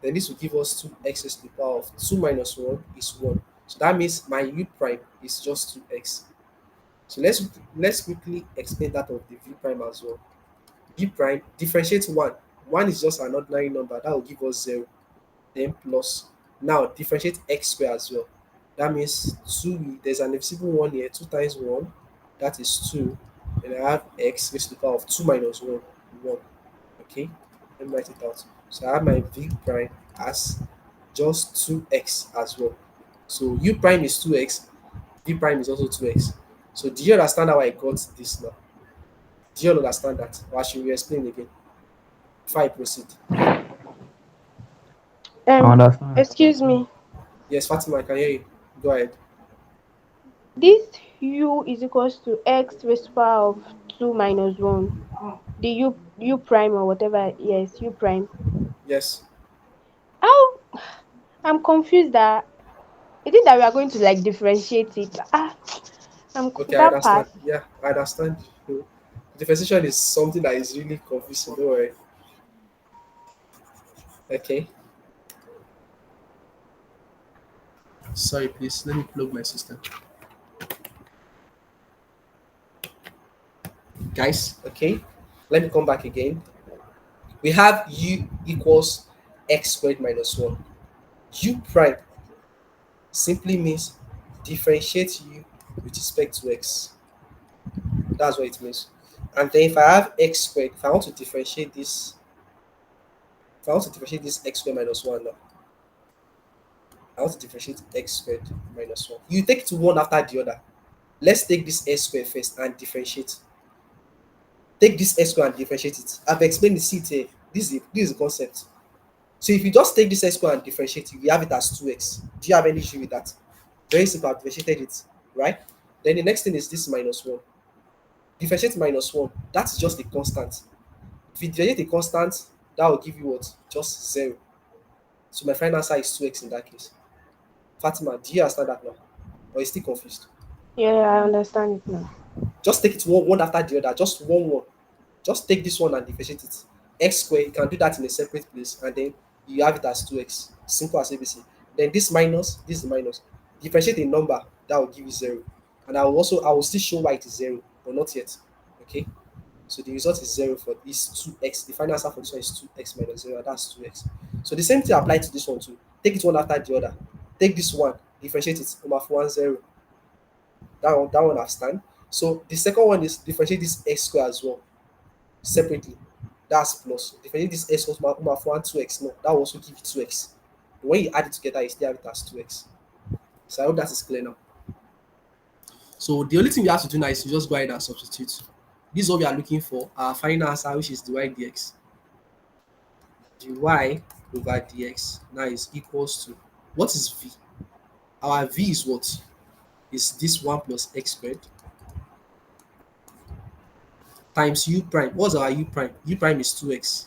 Then this will give us 2x to the power of 2 minus 1 is 1. So that means my u prime is just 2x. So let's quickly explain that of the v prime as well. V prime, differentiate 1. 1 is just an ordinary number. That will give us 0. Then plus. Now differentiate x squared as well. That means 2, there's an invisible 1 here. 2 times 1, that is 2. And I have x raised to the power of 2 minus 1, 1. Okay, let me write it out. So I have my v prime as just 2x as well. So u prime is 2x, v prime is also 2x. So do you understand how I got this now? Do you understand that? Or should we explain again before I proceed? I understand. Excuse me. Yes, Fatima, I can hear you. Go ahead. This u is equals to x raised to power of 2 minus 1. The u prime or whatever. Yes, u prime. Yes. How I'm confused that is it that we are going to like differentiate it? Okay, I That understand. part. Yeah, I understand. You. Differentiation is something that is really confusing. Don't worry. Okay. Sorry, please. Let me plug my system. Guys, okay. Let me come back again. We have u equals x squared minus 1. U prime simply means differentiate u with respect to x. That's what it means. And then if I have x squared, if I want to differentiate this, if I want to differentiate this x squared minus 1 now, I want to differentiate x squared minus 1. You take it to one after the other. Let's take this s squared first and differentiate. Take this s squared and differentiate it. I've explained the seat here. This is the concept. So if you just take this s squared and differentiate it, you have it as 2x. Do you have any issue with that? Very simple. I've differentiated it, right? Then the next thing is this minus 1. Differentiate minus 1. That's just a constant. If you differentiate a constant, that will give you what? Just 0. So my final answer is 2x in that case. Fatima, do you understand that now? Or are you still confused? Yeah, I understand it now. Just take it one after the other. Just one. Just take this one and differentiate it. X squared, you can do that in a separate place, and then you have it as 2x. Simple as ABC. Then this is minus. Differentiate a number, that will give you 0. And I will still show why it is 0, but not yet. Okay. So the result is 0 for this 2x. The final answer for this one is 2x minus 0, and that's 2x. So the same thing applies to this one too. Take it one after the other. Take this one, differentiate it. Number 1, 0. That one have stand. So the second one is differentiate this x square as well separately. That's plus. Differentiate this x square over 1, 2x. No, that will also give you 2x. When you add it together, you still have it as 2x. So I hope that is clear now. So the only thing we have to do now is to just go ahead and substitute. This is what we are looking for. Our final answer, which is dy dx. Dy over dx now is equals to, what is v? Our v is what? Is this 1 plus x squared times u prime. What's our u prime? U prime is 2x.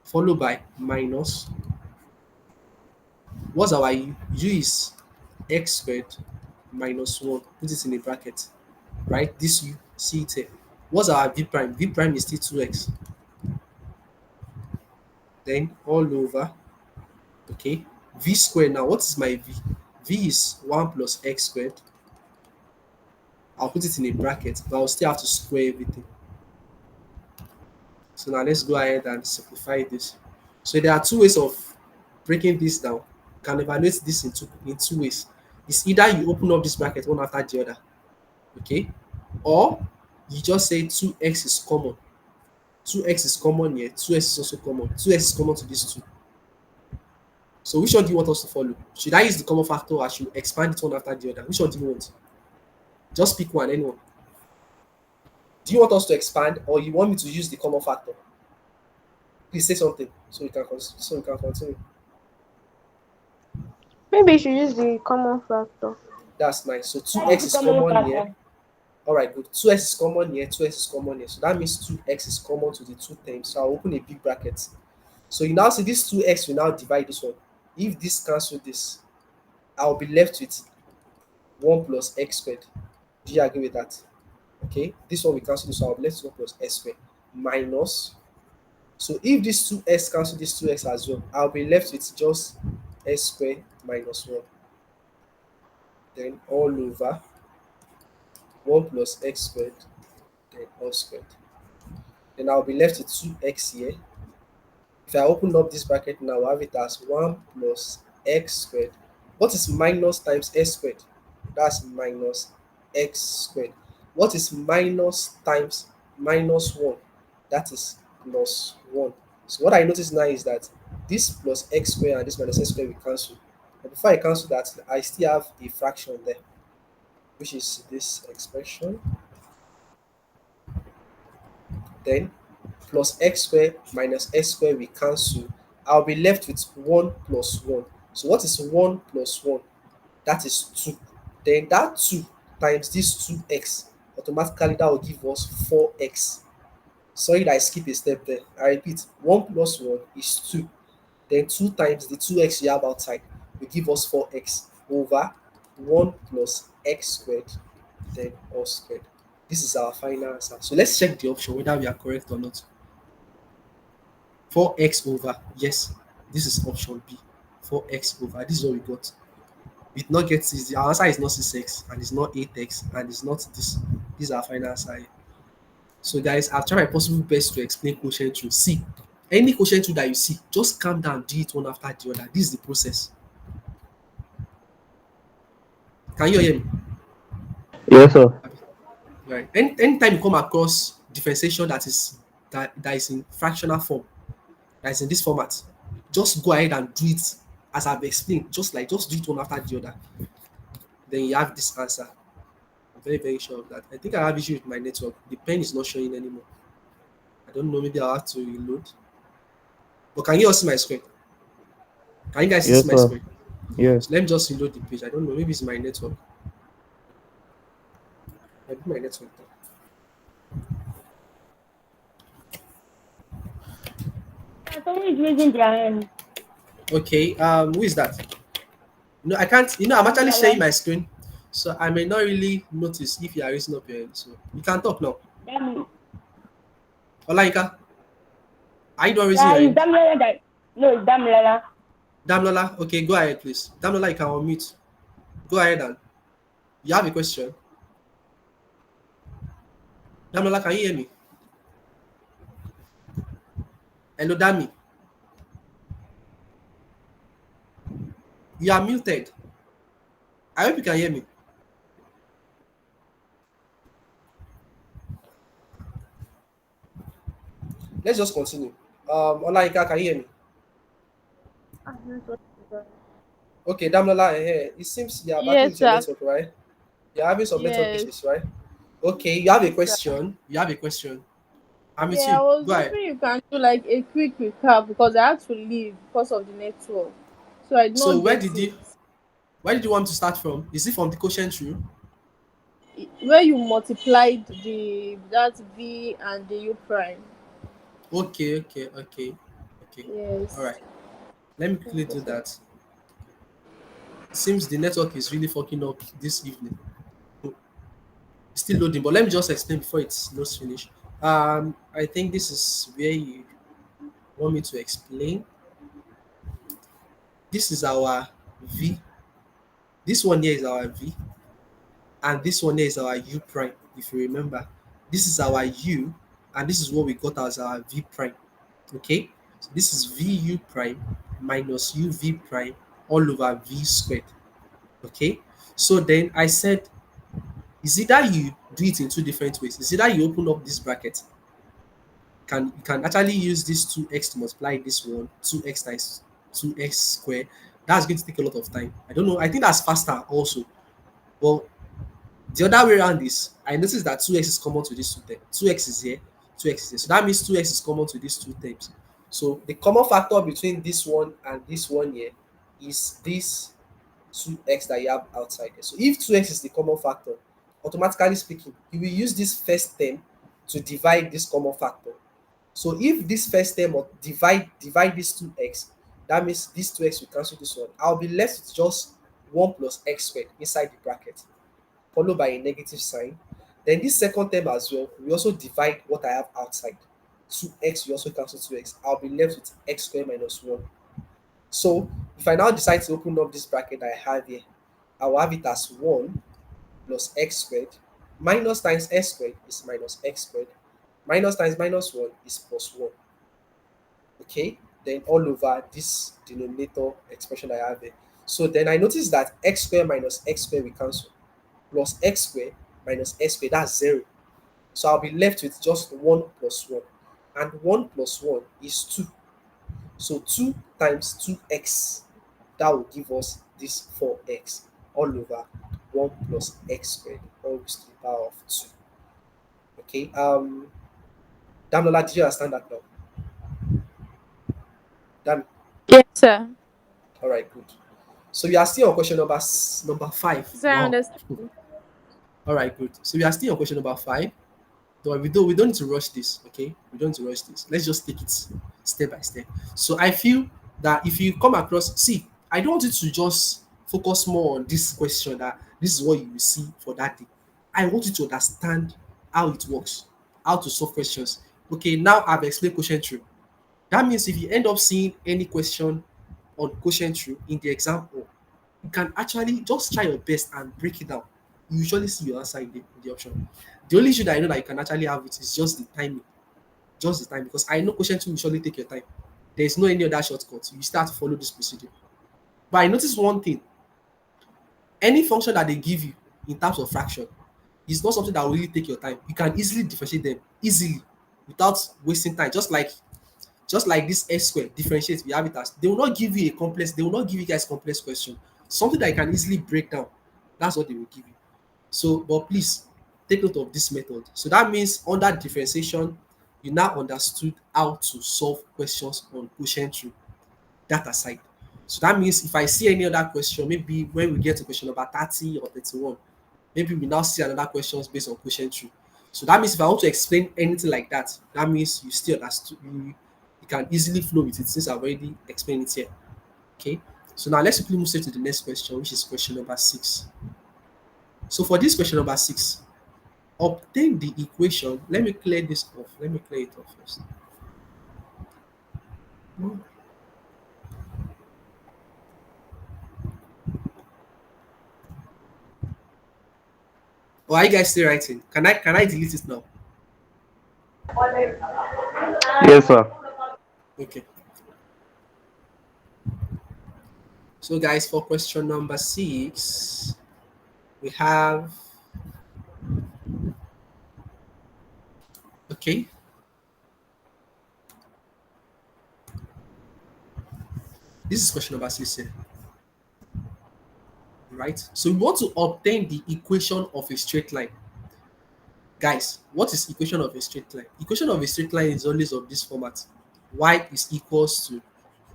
Followed by minus. What's our u? U is x squared minus 1. Put it in a bracket. Right? This u, see it here. What's our v prime? V prime is still 2x. then all over, okay, v squared. Now what is my v? V is 1 plus x squared. I'll put it in a bracket, but I'll still have to square everything. So now let's go ahead and simplify this. So there are two ways of breaking this down. You can evaluate this in two ways. It's either you open up this bracket one after the other, okay, or you just say 2x is common. 2x is common here, 2x is also common. 2x is common to these two. So which one do you want us to follow? Should I use the common factor or I should expand it one after the other? Which one do you want? Just pick one, anyone. Do you want us to expand or you want me to use the common factor? Please say something so we can continue. Maybe you should use the common factor. That's nice. So 2x is common here. All right, good. 2x is common here, 2x is common here. So that means 2x is common to the two terms. So I'll open a big bracket. So you now see this 2x will now divide this one. If this cancel this, I'll be left with 1 plus x squared. Do you agree with that? Okay, this one we cancel this, so I'll be left with 1 plus s squared minus. So if this 2x cancel this 2x as well, I'll be left with just s squared minus 1. Then all over 1 plus x squared, then all squared. Then I'll be left with 2x here. If I open up this bracket now, I'll have it as 1 plus x squared. What is minus times s squared? That's minus x squared. What is minus times minus 1? That is plus 1. So what I notice now is that this plus x squared and this minus x squared will cancel. But before I cancel that, I still have a fraction there, which is this expression. Then plus x squared minus s squared will cancel. I'll be left with 1 plus 1. So what is 1 plus 1? That is 2. Then that 2 times this 2x, automatically that will give us 4x. Sorry that I skip a step there. I repeat, 1 plus 1 is 2. Then 2 times the 2x you have outside will give us 4x over 1 plus x squared, then all squared. This is our final answer. So let's check the option whether we are correct or not. 4x over, yes, this is option B. 4x over, this is what we got. We did not get this. Our answer is not 6x and it's not 8x and it's not this. This is our final answer. So guys, I've tried my possible best to explain quotient rule. See, any quotient rule that you see, just calm down, do it one after the other. This is the process. Can you hear me? Yes, sir. Right. Anytime you come across differentiation that is in fractional form, that is in this format, just go ahead and do it as I've explained. Just do it one after the other. Then you have this answer. I'm very, very sure of that. I think I have issue with my network. The pen is not showing anymore. I don't know, maybe I'll have to reload. But can you all see my screen? Can you guys Yes, see my sir. screen? Yes. So let me just reload the page. I don't know, maybe it's my network. Maybe my network. Someone is raising their hand. Okay, who is that? No, I can't. I'm actually sharing my screen, so I may not really notice if you are raising up your hand. So you can talk now. Olaika, are you not raising your It's hand? Damilala that. No, it's Damilala. Damlola, okay, go ahead, please. Damlola, you can unmute. Go ahead and you have a question. Damlola, can you hear me? Hello, Dami. You are muted. I hope you can hear me. Let's just continue. Olaika, can you hear me? Okay, Damlola, it seems you are battling Yes, with your sir. network, right? You're having some network Yes. issues, right? Okay, you have a Yes, sir. question. You have a question. I'm with Yeah, I you. was Go ahead. hoping you can do like a quick recap because I had to leave because of the network. So I did So not get it. where did you want to start from? Is it from the quotient rule? Where you multiplied the that V and the U prime. Okay. All Yes. right. Let me quickly do that. It seems the network is really fucking up this evening. Still loading, but let me just explain before it's not finished. I think this is where you want me to explain, this is our v. This one here is our v, and this one here is our u prime. If you remember, this is our u, and this is what we got as our v prime. Okay, so this is vu prime minus uv prime all over v squared. Okay, so then I said, is either you do it in two different ways. Is either you open up this bracket, you can actually use this 2x to multiply this one, 2x times 2x square. That's going to take a lot of time. I don't know, I think that's faster also. Well, the other way around is, I noticed that 2x is common to these two terms. 2x is here, 2x is here. So that means 2x is common to these two terms. So the common factor between this one and this one here is this 2x that you have outside there. So if 2x is the common factor, automatically speaking, you will use this first term to divide this common factor. So if this first term of divide this 2x, that means this 2x will cancel this one. I'll be left with just 1 plus x squared inside the bracket, followed by a negative sign. Then this second term as well, we also divide what I have outside. 2x will also cancel 2x. I'll be left with x squared minus 1. So if I now decide to open up this bracket that I have here, I will have it as 1 plus x squared minus times s squared is minus x squared minus times minus 1 is plus 1. Okay, then all over this denominator expression I have here. So then I notice that x squared minus x squared will cancel, plus x squared minus s squared, that's 0. So I'll be left with just 1 plus 1. And 1 plus 1 is 2. So 2 times 2x, that will give us this 4x all over 1 plus x squared all raised to the power of 2. Okay, Damilola, did you understand that now? Dam, Yes, sir. all right, good. So we are still on question number 5. So I Wow. understand. All right, good. So we are still on question number 5. Though we don't need to rush this, okay? We don't need to rush this. Let's just take it step by step. So I feel that if you come across, see, I don't want you to just focus more on this question that this is what you will see for that day. I want you to understand how it works, how to solve questions. Okay, now I've explained question true. That means if you end up seeing any question on question true in the example, you can actually just try your best and break it down. You usually see your answer in the option. The only issue that I know that you can actually have it is just the timing, just the time, because I know question two will usually take your time. There is no any other shortcut. You start to follow this procedure. But I noticed one thing: any function that they give you in terms of fraction is not something that will really take your time. You can easily differentiate them easily without wasting time. Just like this x squared differentiate, we have it as, they will not give you a complex, they will not give you guys complex question. Something that you can easily break down. That's what they will give you. So, but please take note of this method. So that means under differentiation, you now understood how to solve questions on quotient true. That aside. So that means if I see any other question, maybe when we get to question number 30 or 31, maybe we now see another questions based on quotient true. So that means if I want to explain anything like that, that means you still understood, you can easily flow with it since I've already explained it here. Okay. So now let's quickly move straight to the next question, which is question number 6. So for this question number 6, obtain the equation. Let me clear this off. Let me clear it off first. Oh, are you guys still writing? Can I delete it now? Yes, sir. Okay. So guys, for question number 6, we have, okay. This is question number 6 here. Right? So we want to obtain the equation of a straight line. Guys, what is equation of a straight line? Equation of a straight line is always of this format. Y is equals to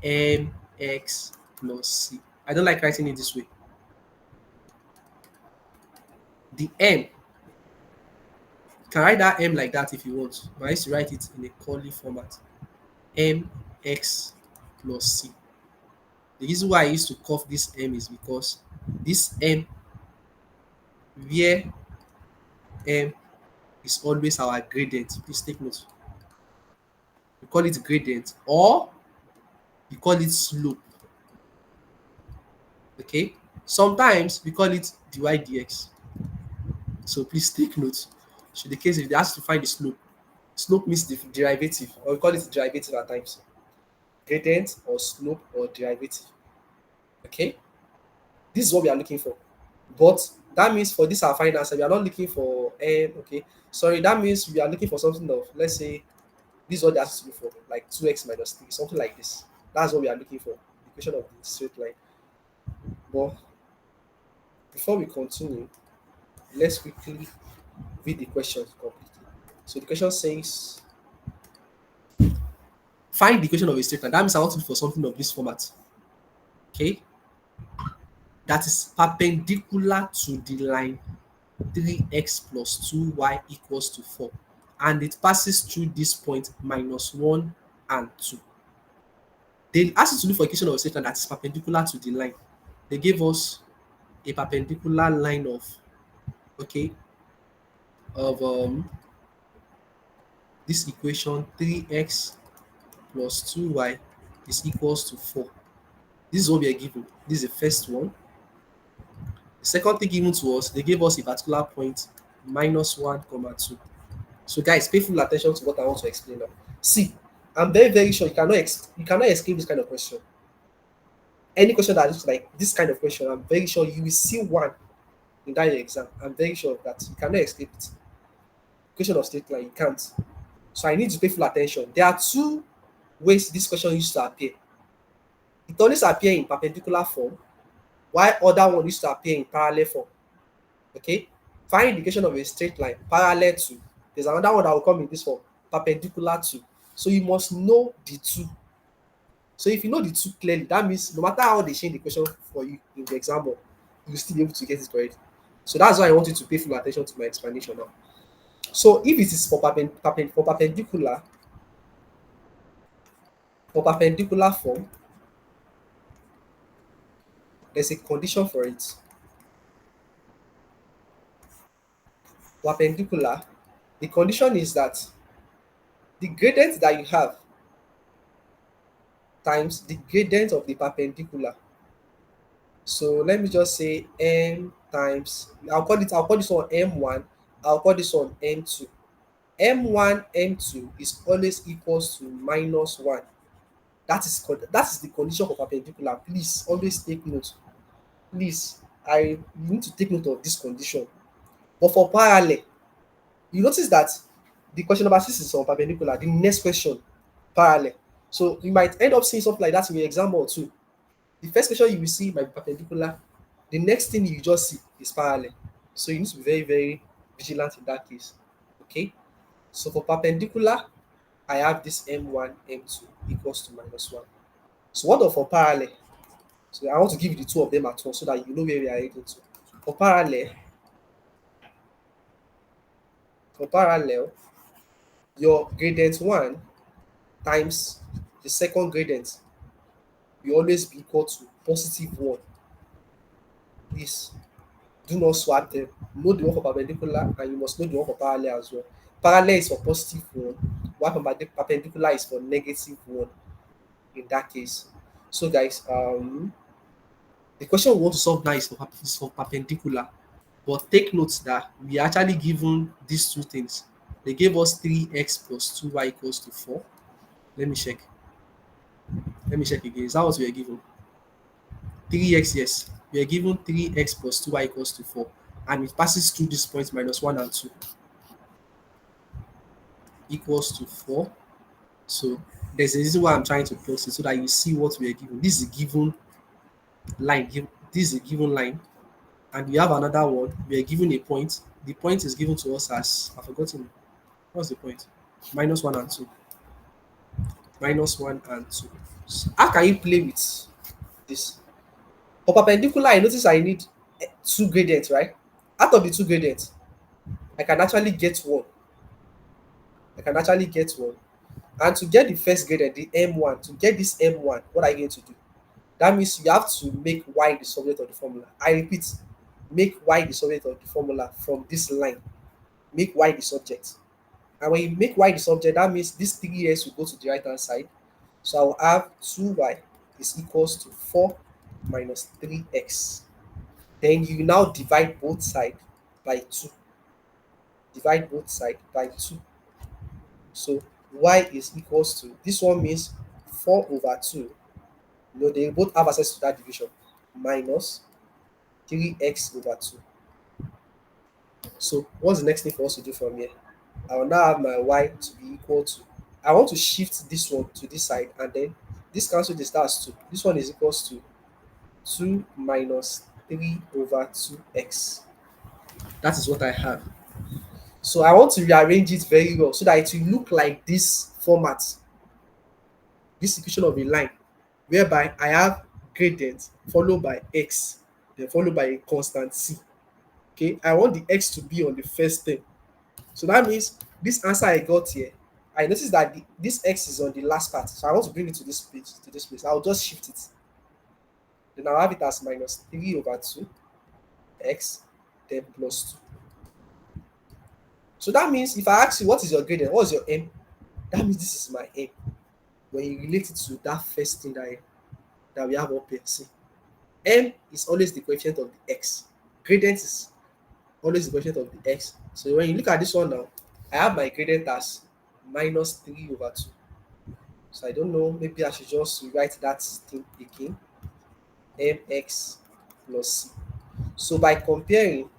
mx plus c. I don't like writing it this way. The m, you can write that m like that if you want, but I used to write it in a curly format. Mx plus c. The reason why I used to curve this m is because this m, where m is always our gradient. Please take note. call it gradient, or we call it slope. Okay, sometimes we call it dy dx. So please take note. So the case if they ask to find the slope, slope means the derivative, or we call it derivative at times. Gradient or slope or derivative. Okay, this is what we are looking for. But that means for this our final answer, we are not looking for okay. Sorry, that means we are looking for something of, let's say, this is what they asked to look for, like 2x minus 3, something like this. That's what we are looking for, the equation of the straight line. But before we continue, let's quickly read the question completely. So the question says, find the equation of a straight line. That means I want to look for something of this format. Okay, that is perpendicular to the line 3x plus 2y equals to 4, and it passes through this point minus 1 and 2. They asked us to look for equation of a straight line that is perpendicular to the line. They gave us a perpendicular line of, okay, of this equation 3x plus 2y is equals to 4. This is what we are given. This is the first one. The second thing given to us, they gave us a particular point minus 1 comma 2. So guys, pay full attention to what I want to explain now. See, I'm very, very sure you cannot escape this kind of question. Any question that looks like this kind of question, I'm very sure you will see one in that your exam. I'm very sure of that. You cannot escape it. Question of straight line, you can't. So I need to pay full attention. There are two ways this question used to appear. It always appear in perpendicular form, while other one used to appear in parallel form. Okay? Find the equation of a straight line parallel to. There's another one that will come in this form, perpendicular to. So you must know the two. So if you know the two clearly, that means no matter how they change the question for you in the example, you'll still be able to get it correct. So that's why I want you to pay full attention to my explanation now. So if it is for perpendicular form, there's a condition for it. Perpendicular, the condition is that the gradient that you have times the gradient of the perpendicular. So let me just say m times, I'll call this one m1, I'll call this one m2. M1, M2 is always equals to minus 1. That is the condition for perpendicular. Please always take note. Please, you need to take note of this condition. But for parallel, you notice that the question number 6 is on perpendicular. The next question, parallel. So you might end up seeing something like that in your exam or two. The first question you will see might be perpendicular. The next thing you just see is parallel. So you need to be very, very vigilant in that case. Okay? So for perpendicular, I have this m1, m2 equals to minus 1. So what of for parallel? So I want to give you the two of them at once so that you know where we are heading to. For parallel, your gradient 1 times the second gradient will always be equal to positive 1. Please do not swap them. Know the one for perpendicular and you must know the one for parallel as well. Parallel is for positive 1, while perpendicular is for negative 1 in that case. So guys, the question we want to solve now is for perpendicular. But take note that we are actually given these two things. They gave us 3x plus 2y equals to 4. Let me check. Let me check again. Is that what we are given? 3x, yes. We are given 3x plus 2y equals to 4. And it passes through this point minus 1 and 2 equals to 4. So there's a reason why I'm trying to plot it so that you see what we are given. This is a given line. This is a given line. And we have another one. We are given a point. The point is given to us as, I've forgotten. What's the point? Minus 1 and 2. Minus 1 and 2. So how can you play with this? For perpendicular, I notice I need two gradients, right? Out of the two gradients, I can actually get one. And to get the first gradient, the M1, to get this M1, what are you going to do? That means you have to make y the subject of the formula. I repeat, make y the subject of the formula from this line. Make y the subject. And when you make y the subject, that means this 3x will go to the right hand side. So I will have 2y is equals to 4 minus 3x. Then you now divide both sides by 2. Divide both sides by 2. So y is equals to, this one means 4 over 2. They both have access to that division. Minus 3x over 2. So what's the next thing for us to do from here? I will now have my y to be equal to, I want to shift this one to this side, and then this cancel this, that's 2. This one is equals to 2 minus 3 over 2x. That is what I have. So I want to rearrange it very well so that it will look like this format, this equation of a line, whereby I have gradient followed by x, then followed by a constant c. Okay, I want the x to be on the first term. So that means this answer I got here, I noticed that this x is on the last part. So I want to bring it to this page, to this place. I'll just shift it. Then I'll have it as minus 3 over 2 x, then plus 2. So that means if I ask you what is your gradient, what is your m, that means this is my m. When you relate it to that first thing that we have up here, see, m is always the coefficient of the x. Gradient is always the coefficient of the x. So when you look at this one now, I have my gradient as minus 3 over 2. So I don't know, maybe I should just rewrite that thing again. Mx plus c. So by comparing,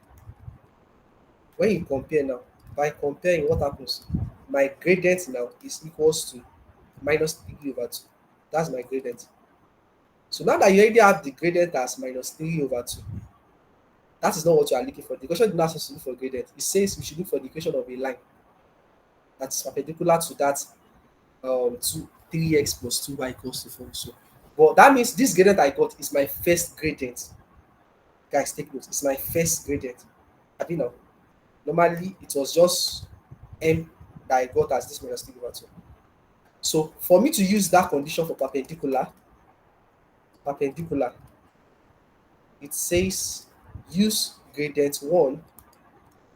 when you compare now, by comparing, what happens? My gradient now is equals to minus 3 over 2. That's my gradient. So now that you already have the gradient as minus 3 over 2, that is not what you are looking for. The equation did not ask us to look for gradient. It says we should look for the equation of a line that is perpendicular to that 3x plus 2y equals to 4. So, but that means this gradient I got is my first gradient. Guys, take note. It's my first gradient. I know. Normally, it was just m that I got as this minus 3 over 2. So, for me to use that condition for perpendicular, it says use gradient 1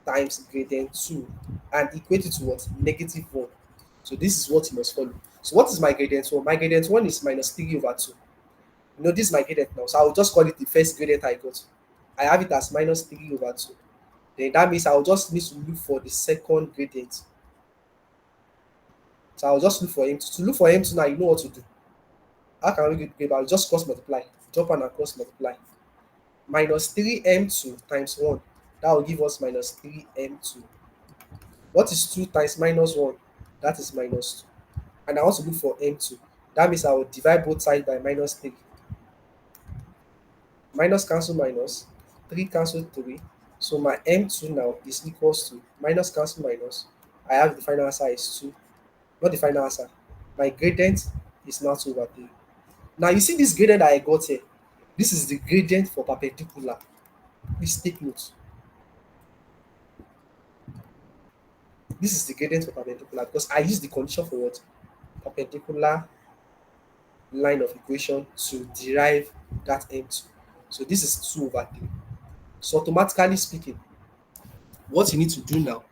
times gradient 2 and equate it to what? Negative 1. So this is what you must follow. So what is my gradient 1? My gradient 1 is minus 3 over 2. This is my gradient now. So I will just call it the first gradient I got. I have it as minus 3 over 2. Then that means I will just need to look for the second gradient. So I'll just look for m2. To look for m2 now, you know what to do. How can we get I'll just cross multiply. Jump and cross multiply. Minus 3m2 times 1. That will give us minus 3m2. What is 2 times minus 1? That is minus 2. And I want to look for m2. That means I will divide both sides by minus 3. Minus cancel minus. 3 cancel 3. So my m2 now is equals to minus cancel minus. I have the final answer is 2. Not the final answer. My gradient is now 2 over 3. Now you see this gradient that I got here. This is the gradient for perpendicular. Please take note. This is the gradient for perpendicular because I use the condition for what? Perpendicular line of equation to derive that m2. So this is 2 over 3. So automatically speaking, what you need to do now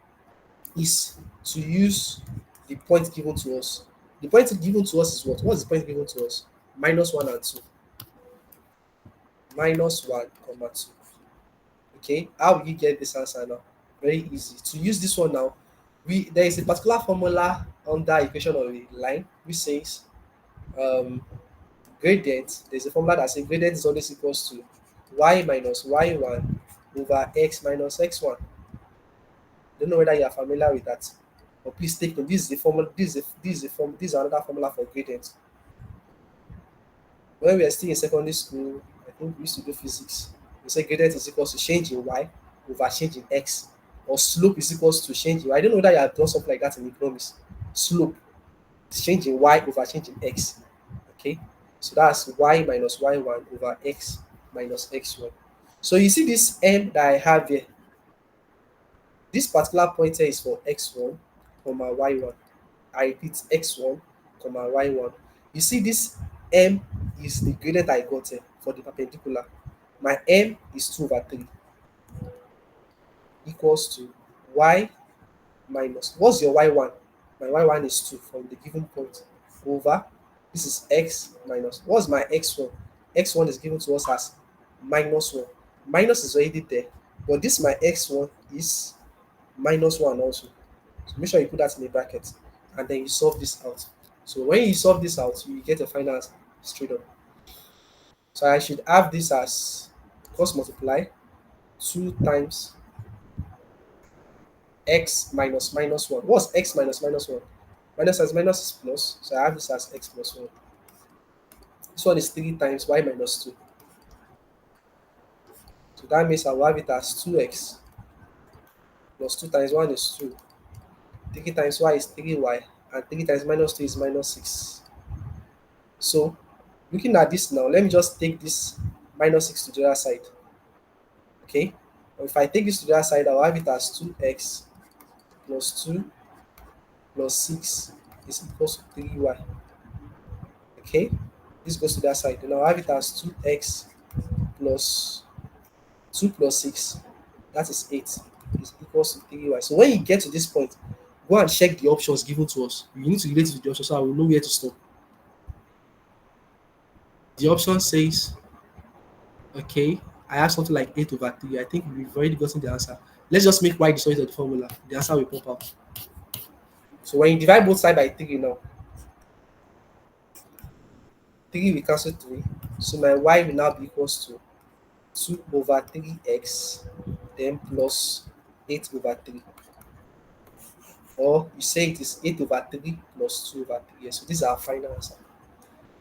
is to use the point given to us. The point given to us is what? What is the point given to us? Minus 1 and 2. Minus 1, comma 2. Okay, how will you get this answer now? Very easy. To use this one now, there is a particular formula under equation of a line which says gradient. There's a formula that says gradient is always equals to y minus y1 over x minus x1. Don't know whether you are familiar with that, but please take note. This is the formula. This is another formula for gradient. When we are still in secondary school, I think we used to do physics. We say gradient is equals to change in y over change in x, or slope is equals to change in y. I don't know whether you have done something like that in economics. Slope is change in y over change in x. Okay, so that's y minus y1 over x minus x1. So you see this m that I have here. This particular pointer is for x1, comma y1. I repeat, x1, comma y1. You see this m is the gradient I got here for the perpendicular. My m is 2 over 3 equals to y minus, what's your y1? My y1 is 2 from the given point over, this is x minus, what's my x1? X1 is given to us as minus 1. Minus is already there, but this my x1 is minus 1 also. So make sure you put that in a bracket and then you solve this out. So when you solve this out, you get a final answer straight up. So I should have this as cross multiply 2 times x minus minus 1. What's x minus minus 1? Minus as minus is plus, so I have this as x plus 1. This one is 3 times y minus 2. So that means I will have it as 2x plus 2 times 1 is 2. 3 times y is 3y, and 3 times minus 2 is minus 6. So looking at this now, let me just take this minus 6 to the other side. Okay? If I take this to the other side, I'll have it as 2x plus 2 plus 6 is equals to 3y. Okay? This goes to the other side. Then I'll have it as 2x plus 2 plus 6, that is 8, is equals to 3y. So when you get to this point, go and check the options given to us. You need to relate it to the options so I will know where to stop. The option says, okay, I have something like 8 over 3. I think we've already gotten the answer. Let's just make y the source of the formula. The answer will pop out. So when you divide both sides by 3 now, 3 will cancel 3. So my y will now be equals to 2 over 3x, then plus 8 over 3. Or you say it is 8 over 3 plus 2 over 3. So this is our final answer.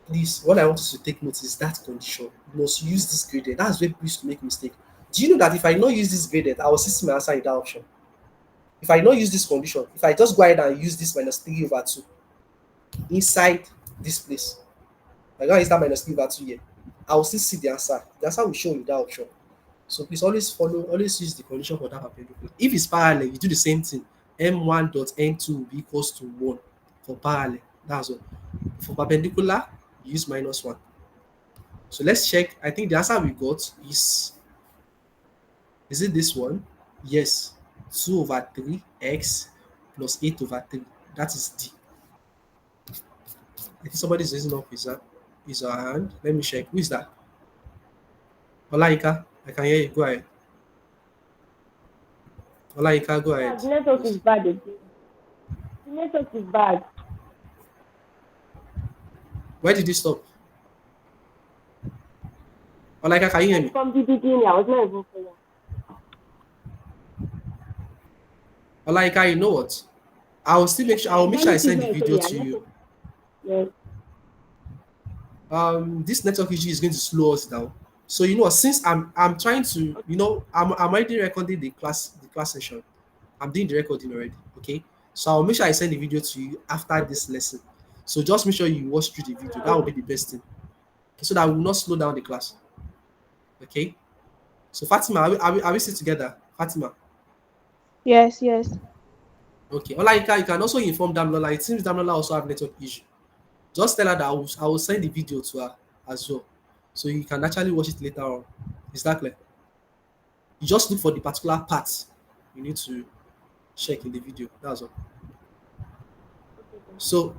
Please, what I want you to take note is that condition. You must use this gradient. That's where people used to make mistake. Do you know that if I not use this gradient, I will still see my answer in that option? If I not use this condition, if I just go ahead and use this minus 3 over 2 inside this place, I don't use that minus 3 over 2 here, I will still see the answer. The answer will show in that option. So please always use the condition for that perpendicular. If it's parallel, you do the same thing. M1 dot N2 will be equals to 1 for parallel. That's all. For perpendicular, use minus 1. So let's check. I think the answer we got is it this one? Yes. 2 over 3x plus 8 over 3. That is D. I think somebody is raising up his hand. Let me check. Who is that? Olaika, I can hear you. Go ahead. Olaika, go ahead. The network is bad again. The network is bad. Where did you stop? Olaika, can you hear me? From the beginning, I was not even clear. Olaika, you know what? I will make sure I send the video to you. Yes. This network issue is going to slow us down. So you know, since I'm trying to, I'm already recording the class session. I'm doing the recording already. Okay. So I'll make sure I send the video to you after this lesson. So just make sure you watch through the video. That will be the best thing. Okay, so that will not slow down the class. Okay. So Fatima, are we still together? Fatima. Yes, yes. Okay. Ola, you can also inform Damlola. It seems Damlola also have network issue. Just tell her that I will send the video to her as well. So you can actually watch it later on. Is that clear? You just look for the particular parts you need to check in the video. That's all. So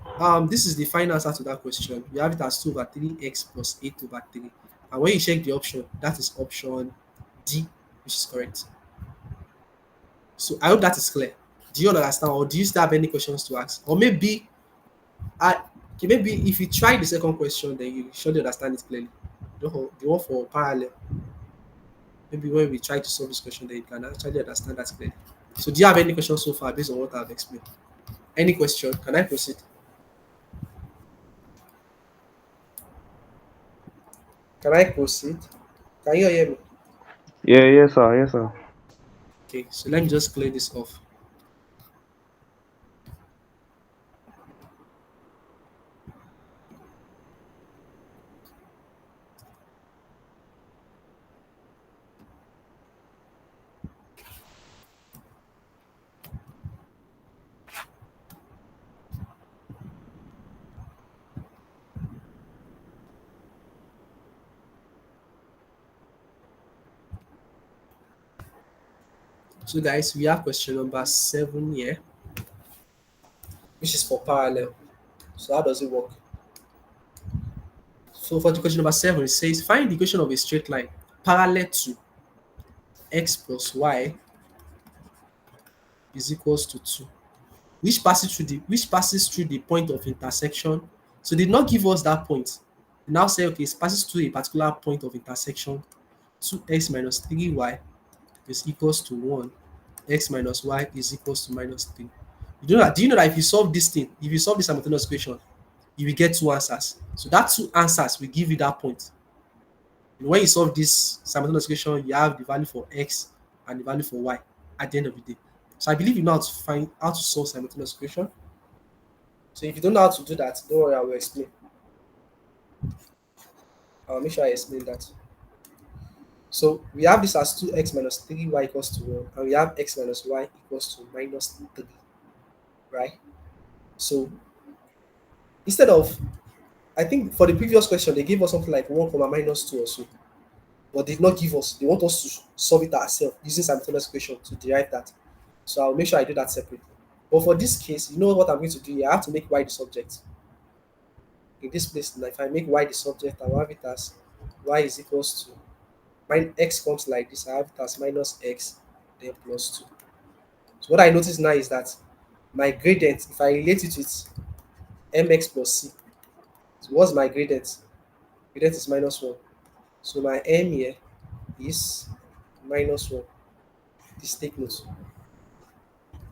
this is the final answer to that question. You have it as 2 over 3x plus 8 over 3. And when you check the option, that is option D, which is correct. So I hope that is clear. Do you understand, or do you still have any questions to ask? Or maybe maybe if you try the second question, then you should understand it clearly. The one for parallel. Maybe when we try to solve this question, then you can actually understand that clearly. So do you have any questions so far based on what I've explained? Any question? Can I proceed? Can I proceed? Can you hear me? Yeah, yes, sir. Yes, sir. Okay, so let me just clear this off. So guys, we have question number 7 here. which is for parallel. So how does it work? So for the question number 7, it says find the equation of a straight line parallel to x plus y is equals to 2, which passes through the point of intersection. So they did not give us that point. They now say, okay, it passes through a particular point of intersection. 2x minus 3y is equals to 1. X minus y is equals to minus 3. Do you know that if you solve this thing, if you solve this simultaneous equation, you will get two answers. So that two answers will give you that point. When you solve this simultaneous equation, you have the value for x and the value for y at the end of the day. So I believe you know how to solve simultaneous equation. So if you don't know how to do that, don't worry, I will explain. I'll make sure I explain that. So we have this as 2x minus 3y equals to 1, and we have x minus y equals to minus 3, right? So instead of, I think for the previous question, they gave us something like 1 comma minus 2 or so, but did not give us. They want us to solve it ourselves using simultaneous equation to derive that. So I'll make sure I do that separately. But for this case, you know what I'm going to do here? I have to make y the subject. In this place, now, if I make y the subject, I will have it as y is equals to, x comes like this, I have it as minus x, then plus 2. So what I notice now is that my gradient, if I relate it with mx plus c, so what's my gradient? Gradient is minus 1. So my m here is minus 1. This take note.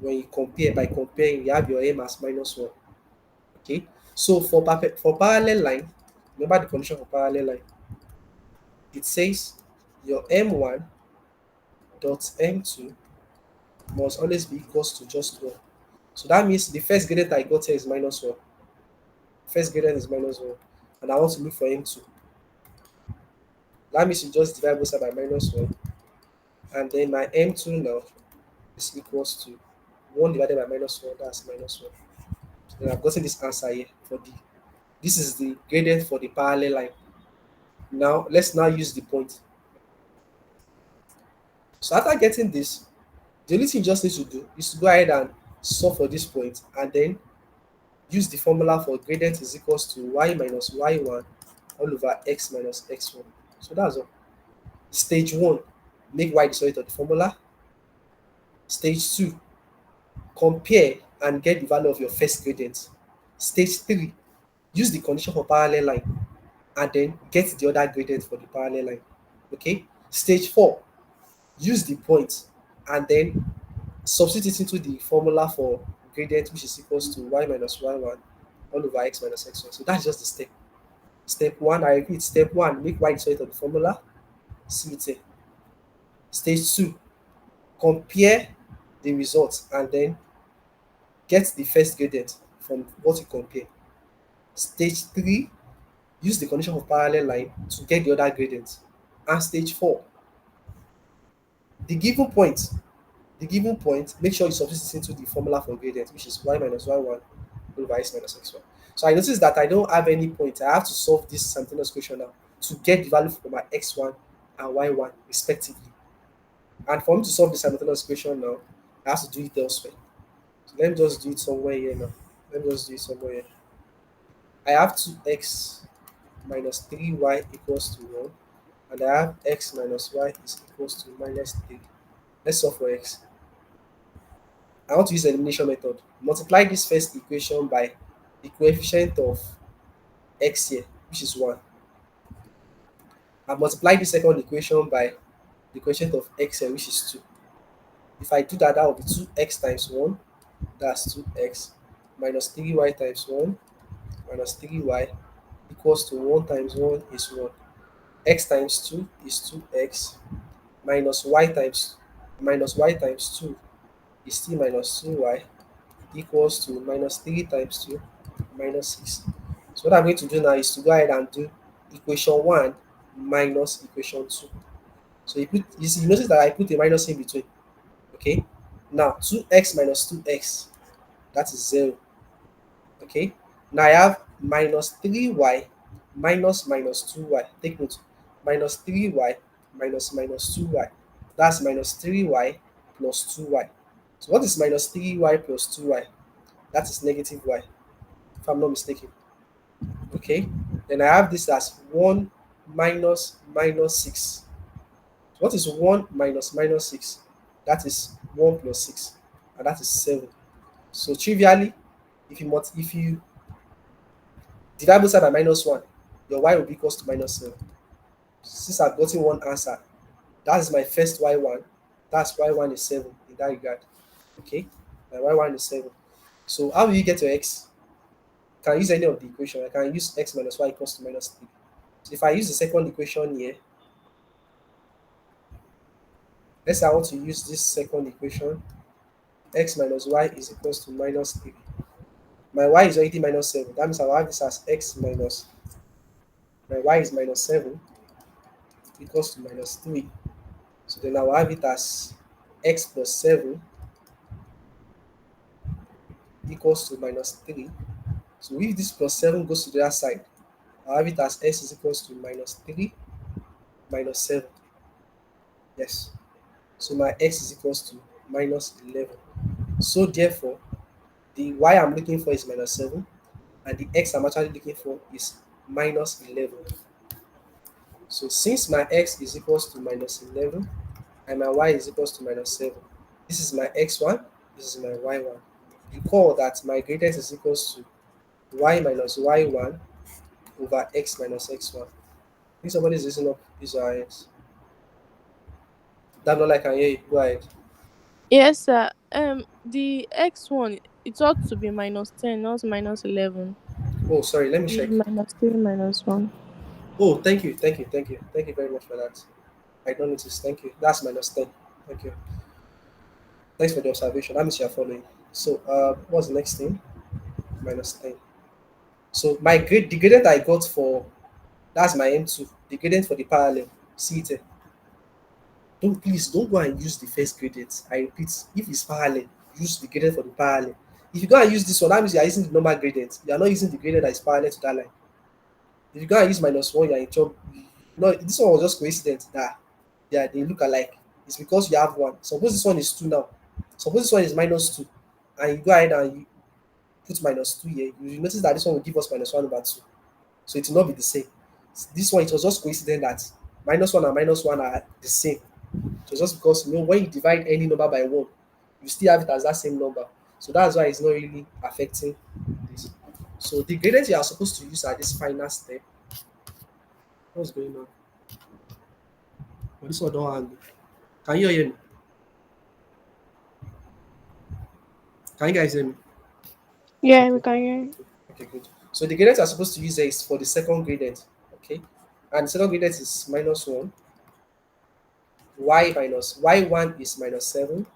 When you compare, by comparing, you have your m as minus 1. Okay. So for parallel line, remember the condition for parallel line. It says your m1 dot m2 must always be equals to just 1. So that means the first gradient I got here is minus 1. First gradient is minus 1. And I want to look for m2. That means you just divide both sides by minus 1. And then my m2 now is equals to 1 divided by minus 1. That's minus 1. So then I've gotten this answer here for D. This is the gradient for the parallel line. Now, let's now use the point. So after getting this, the only thing you just need to do is to go ahead and solve for this point and then use the formula for gradient is equals to y minus y1 all over x minus x1. So that's all. Stage 1, make y the solid of the formula. Stage 2, compare and get the value of your first gradient. Stage 3, use the condition for parallel line and then get the other gradient for the parallel line. Okay. Stage 4, use the point and then substitute into the formula for gradient, which is equals to y minus y1 all over x minus x1. So that's just the step. Step 1, I repeat, step 1, make y the solid of the formula. See it here. Stage 2, compare the results and then get the first gradient from what you compare. Stage 3, use the condition of parallel line to get the other gradient. And stage 4, the given point, make sure you substitute into the formula for gradient, which is y minus y1 over x minus x1. So I notice that I don't have any point. I have to solve this simultaneous equation now to get the value for my x1 and y1 respectively. And for me to solve the simultaneous equation now, I have to do it elsewhere. So let me just do it somewhere here now. I have 2x minus 3y equals to 1, and I have x minus y is equals to minus 3. Let's solve for x. I want to use the elimination method. Multiply this first equation by the coefficient of x here, which is 1. And multiply the second equation by the coefficient of x here, which is 2. If I do that, that will be 2x times 1, that's 2x, minus 3y times 1, minus 3y, equals to 1 times 1 is 1. X times 2 is 2x, minus y times 2 is still minus 2y, equals to minus 3 times 2, minus 6. So what I'm going to do now is to go ahead and do equation 1 minus equation 2. So you notice that I put a minus in between. Okay. Now 2x minus 2x, that is 0. Okay. Now I have minus 3y minus 2y. Take note. Minus 3y minus 2y. That's minus 3y plus 2y. So what is minus 3y plus 2y? That is negative y, if I'm not mistaken. Okay, then I have this as 1 minus minus 6. What is 1 minus minus 6? That is 1 plus 6, and that is 7. So trivially, if you divide both side by minus 1, your y will be equals to minus 7. Since I've gotten one answer, that is my first y1. That's y1 is 7 in that regard. Okay, my y1 is 7. So how will you get your x? Can I use any of the equation? I can use x minus y equals to minus 3. So if I use the second equation here, let's say I want to use this second equation, x minus y is equals to minus 3. My y is already minus 7. That means I'll have this as x minus, my y is minus 7 equals to minus 3. So then I'll have it as x plus 7 equals to minus 3. So if this plus 7 goes to the other side, I'll have it as x is equals to minus 3 minus 7. Yes. So my x is equals to minus 11. So therefore, the y I'm looking for is minus 7, and the x I'm actually looking for is minus 11. So since my x is equals to minus 11 and my y is equals to minus 7, this is my x1, this is my y1. Recall that my gradient is equals to y minus y1 over x minus x1. If somebody is using up his or her x, that not like I can hear you. Go ahead. Yes, sir. The X one, it ought to be -10, not -11. Oh, sorry, let me It's check. -3 -1. Oh, thank you very much for that. I don't notice. Thank you. That's minus 10. Thank you. Thanks for the observation. That means you're following. So, what's the next thing? Minus 10. So, the gradient I got for, that's my M2. The gradient for the parallel. See it here. Don't go and use the first gradient. I repeat, if it's parallel, use the gradient for the parallel. If you go and use this one, that means you are using the normal gradient. You are not using the gradient that is parallel to that line. If you go and use -1, you are in trouble. No, this one was just coincidence that they look alike. It's because you have one. Suppose this one is 2 now. Suppose this one is -2, and you go ahead and you put -2 here. You will notice that this one will give us -1 over 2. So it will not be the same. This one, it was just coincidence that -1 and -1 are the same. So just because when you divide any number by 1, you still have it as that same number. So that's why it's not really affecting this. So the gradient you are supposed to use at this final step. What's going on? Oh, this one don't hang. Can you hear me? Can you guys hear me? Yeah, we can hear you. Okay, good. So the gradient you are supposed to use there is for the second gradient. Okay. And the second gradient is -1. Y1 is -7.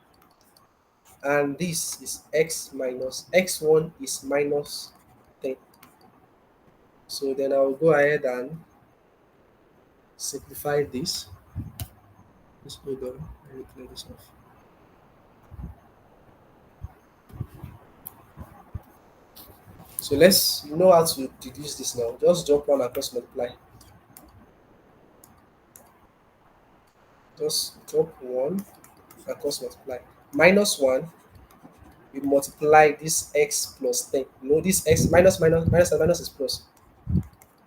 And this is x minus x1 is -10. So then I'll go ahead and simplify this. Just hold on. Let me clear this off. So let's know how to deduce this now. Just drop 1 across multiply. Just drop 1 across multiply. -1, we multiply this x plus 10. This x minus is plus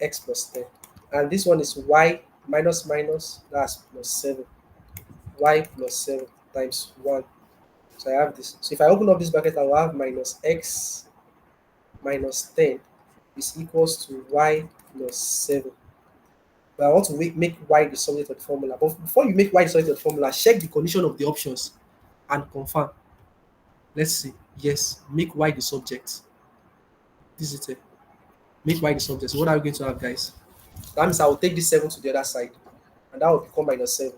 x plus 10. And this one is y minus minus, that's plus 7. Y plus 7 times 1. So I have this. So if I open up this bracket, I will have minus x minus 10 is equals to y plus 7. But I want to make y the subject of the formula. But before you make y the subject of the formula, check the condition of the options and confirm. Let's see. Yes, make y the subject. This is it. Make y the subject. So what are we going to have, guys? That means I will take this 7 to the other side, and that will become -7.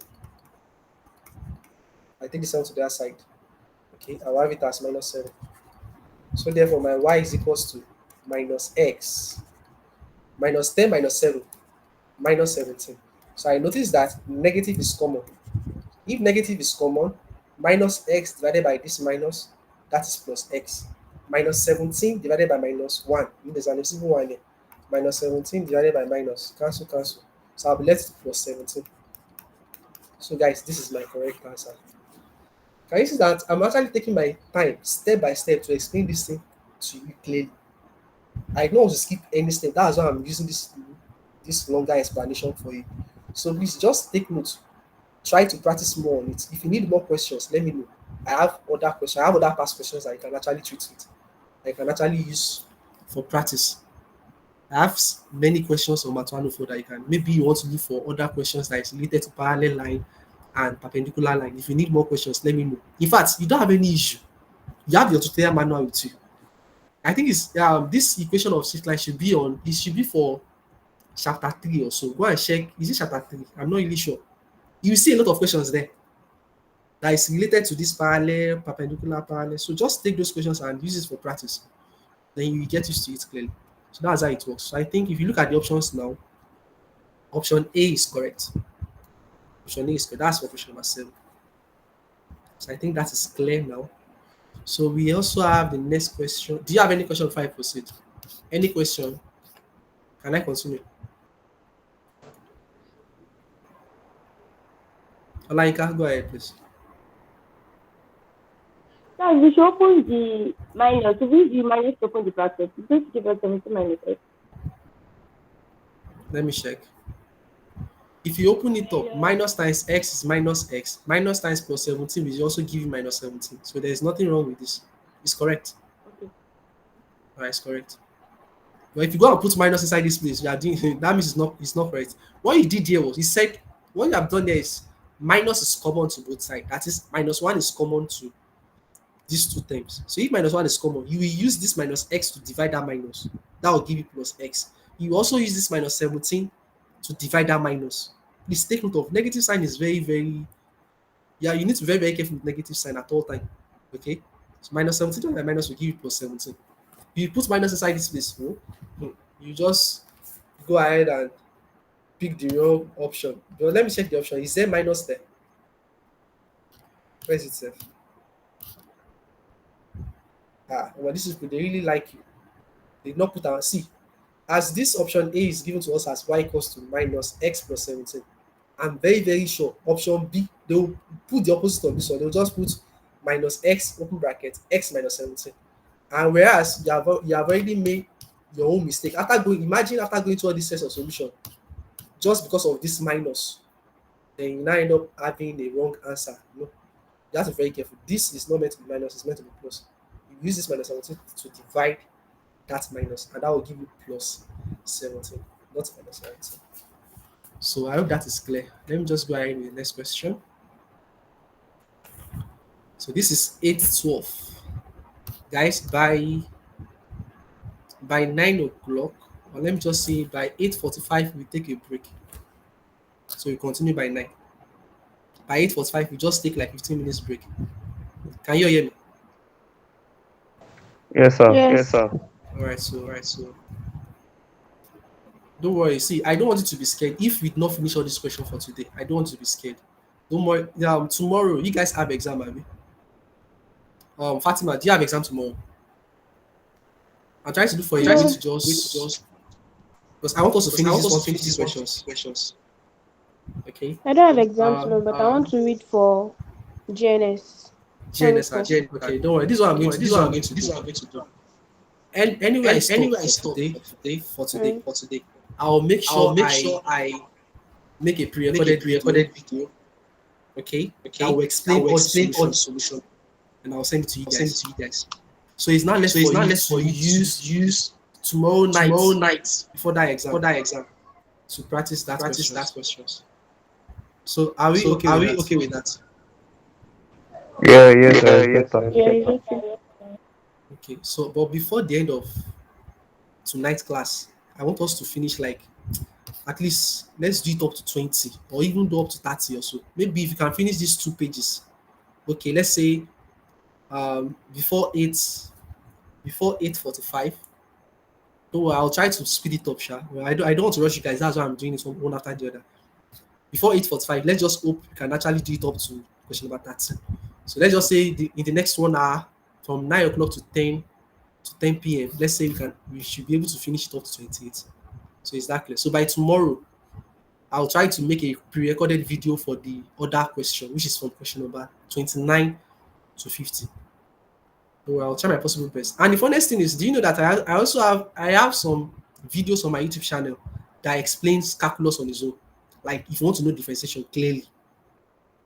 I take this 7 to the other side. Okay, I will have it as -7. So therefore, my y is equals to minus x minus 10 minus 7 minus 17. So I notice that negative is common. If negative is common, minus x divided by this minus, that is plus x. Minus 17 divided by -1. There's an invisible one here. Minus 17 divided by minus. Cancel, cancel. So I'll be left with plus 17. So guys, this is my correct answer. Can you see that I'm actually taking my time step by step to explain this thing to you clearly. I don't want to skip any step. That's why I'm using this longer explanation for you. So please just take note. Try to practice more on it. If you need more questions, let me know. I have other questions. I have other past questions that you can actually treat with. I can actually use for practice. I have many questions on Math 104 that you can. Maybe you want to look for other questions that is related to parallel line and perpendicular line. If you need more questions, let me know. In fact, you don't have any issue. You have your tutorial manual with you. I think it's this equation of shift line should be on. It should be for chapter 3 or so. Go and check. Is it chapter 3? I'm not really sure. You see a lot of questions there that is related to this parallel, perpendicular, parallel. So just take those questions and use it for practice. Then you get used to it clearly. So that's how it works. So I think if you look at the options now, option A is correct. Option A is correct. That's for question number 7. So I think that is clear now. So we also have the next question. Do you have any question before I proceed? Any question? Can I continue? Olainka, go ahead, please. Now, we should open the minus. If we use the minus to open the bracket, it's going to give us 17 minus 8. Let me check. If you open it up, minus times x is minus x. Minus times plus 17 will also give you minus 17. So there is nothing wrong with this. It's correct. Okay. All right, it's correct. But if you go and put minus inside this place, you are doing that means it's not correct. What you did here was he said what you have done there is minus is common to both sides. That is minus 1 is common to these two terms. So if minus 1 is common, you will use this minus x to divide that minus. That will give you plus x. You also use this minus 17 to divide that minus. Please take note of negative sign is very, very, you need to be very, very careful with negative sign at all time. Okay? So minus 17 divided by minus will give you plus 17. You put minus inside this place, you just go ahead and pick the wrong option. But let me check the option. Is there minus there? Where is it, sir? Well, this is good. They really like you. They did not put our C. As this option A is given to us as y equals to minus x plus 17. I'm very, very sure option B, they will put the opposite of this one. They'll just put minus x, open bracket, x minus 17. And whereas you have already made your own mistake. Imagine after going through all these sets of solution, just because of this minus, then you now end up having a wrong answer. No, you have to be very careful. This is not meant to be minus, it's meant to be plus. You use this minus 17 to divide that minus, and that will give you plus 17, not minus 17. So I hope that is clear. Let me just go ahead with the next question. So this is 8:12. Guys, by 9 o'clock, or let me just say by 8:45, we take a break. So we continue by 9. By 8:45, we just take like 15 minutes break. Can you hear me? Yes, sir. Yes. Yes, sir. All right, so don't worry. See, I don't want you to be scared. If we not finish all this question for today, I don't want you to be scared. Don't worry. Tomorrow, you guys have exam, Abby. Fatima, do you have exam tomorrow? I'm trying to do for you. No. To just because I want us to finish these questions. Okay. I don't have exams tomorrow, but I want to read for GNS. GNS. Okay, don't worry. This is what I'm going to do. And anyway, I stop for today. I'll make sure I make a pre-recorded video. Okay. I will explain all the solution, and I'll send it to you guys. So it's not less for you to use tomorrow night before that exam to practice that questions. So are we okay with that? Yeah, yes, sir. Yes, sir. Yeah, it's okay. Okay. So, but before the end of tonight's class, I want us to finish like at least let's do it up to 20 or even do up to 30 or so. Maybe if you can finish these 2 pages. Okay, let's say before 8:45. So I'll try to speed it up, sha. Well, I don't want to rush you guys. That's why I'm doing it one after the other. Before 8:45, let's just hope we can actually do it up to question number 30. So let's just say in the next 1 hour, from 9 o'clock to 10 p.m. Let's say we should be able to finish it up to 28. So is that clear? So by tomorrow, I'll try to make a pre-recorded video for the other question, which is from question number 29 to 50. Well, I'll try my possible best. And the funniest thing is, do you know that I also have some videos on my YouTube channel that explains calculus on its own. Like if you want to know differentiation clearly,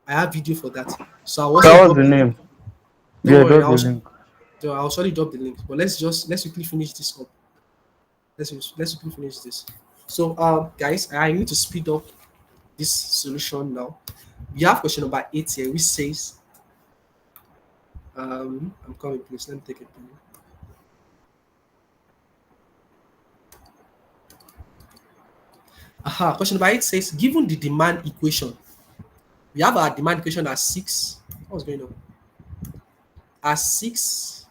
I have video for that. So I'll also So what's drop the the link. name? Don't Yeah, worry, drop the link. I'll surely drop the link. But let's quickly finish this up. Let's quickly finish this. So guys, I need to speed up this solution now. We have question number 8 here, which says I'm coming please. Let me take a pen. Question number 8 says, given the demand equation, we have our demand equation as 6. What's going on? As 6,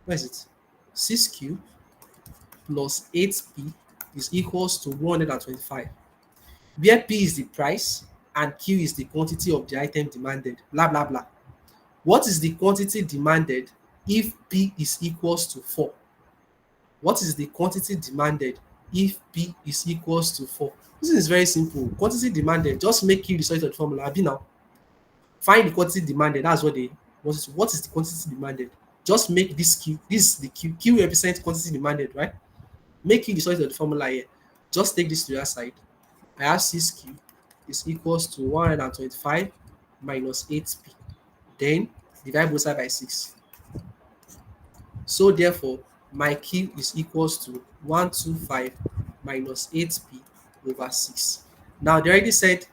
where is it? 6q plus 8p is equals to 125. Where p is the price and q is the quantity of the item demanded, blah, blah, blah. What is the quantity demanded if p is equals to 4? What is the quantity demanded if p is equals to 4? This is very simple. Quantity demanded, just make q the solid of the formula. Abi now, find the quantity demanded. That's what they want to. What is the quantity demanded? Just make this q. This is the q. Q represents quantity demanded, right? Make q the solid of the formula here. Just take this to your side. I have 6q is equals to 125 minus 8p. Then divide both sides by 6. So therefore, my q is equals to 125 minus 8p over 6. Now they already said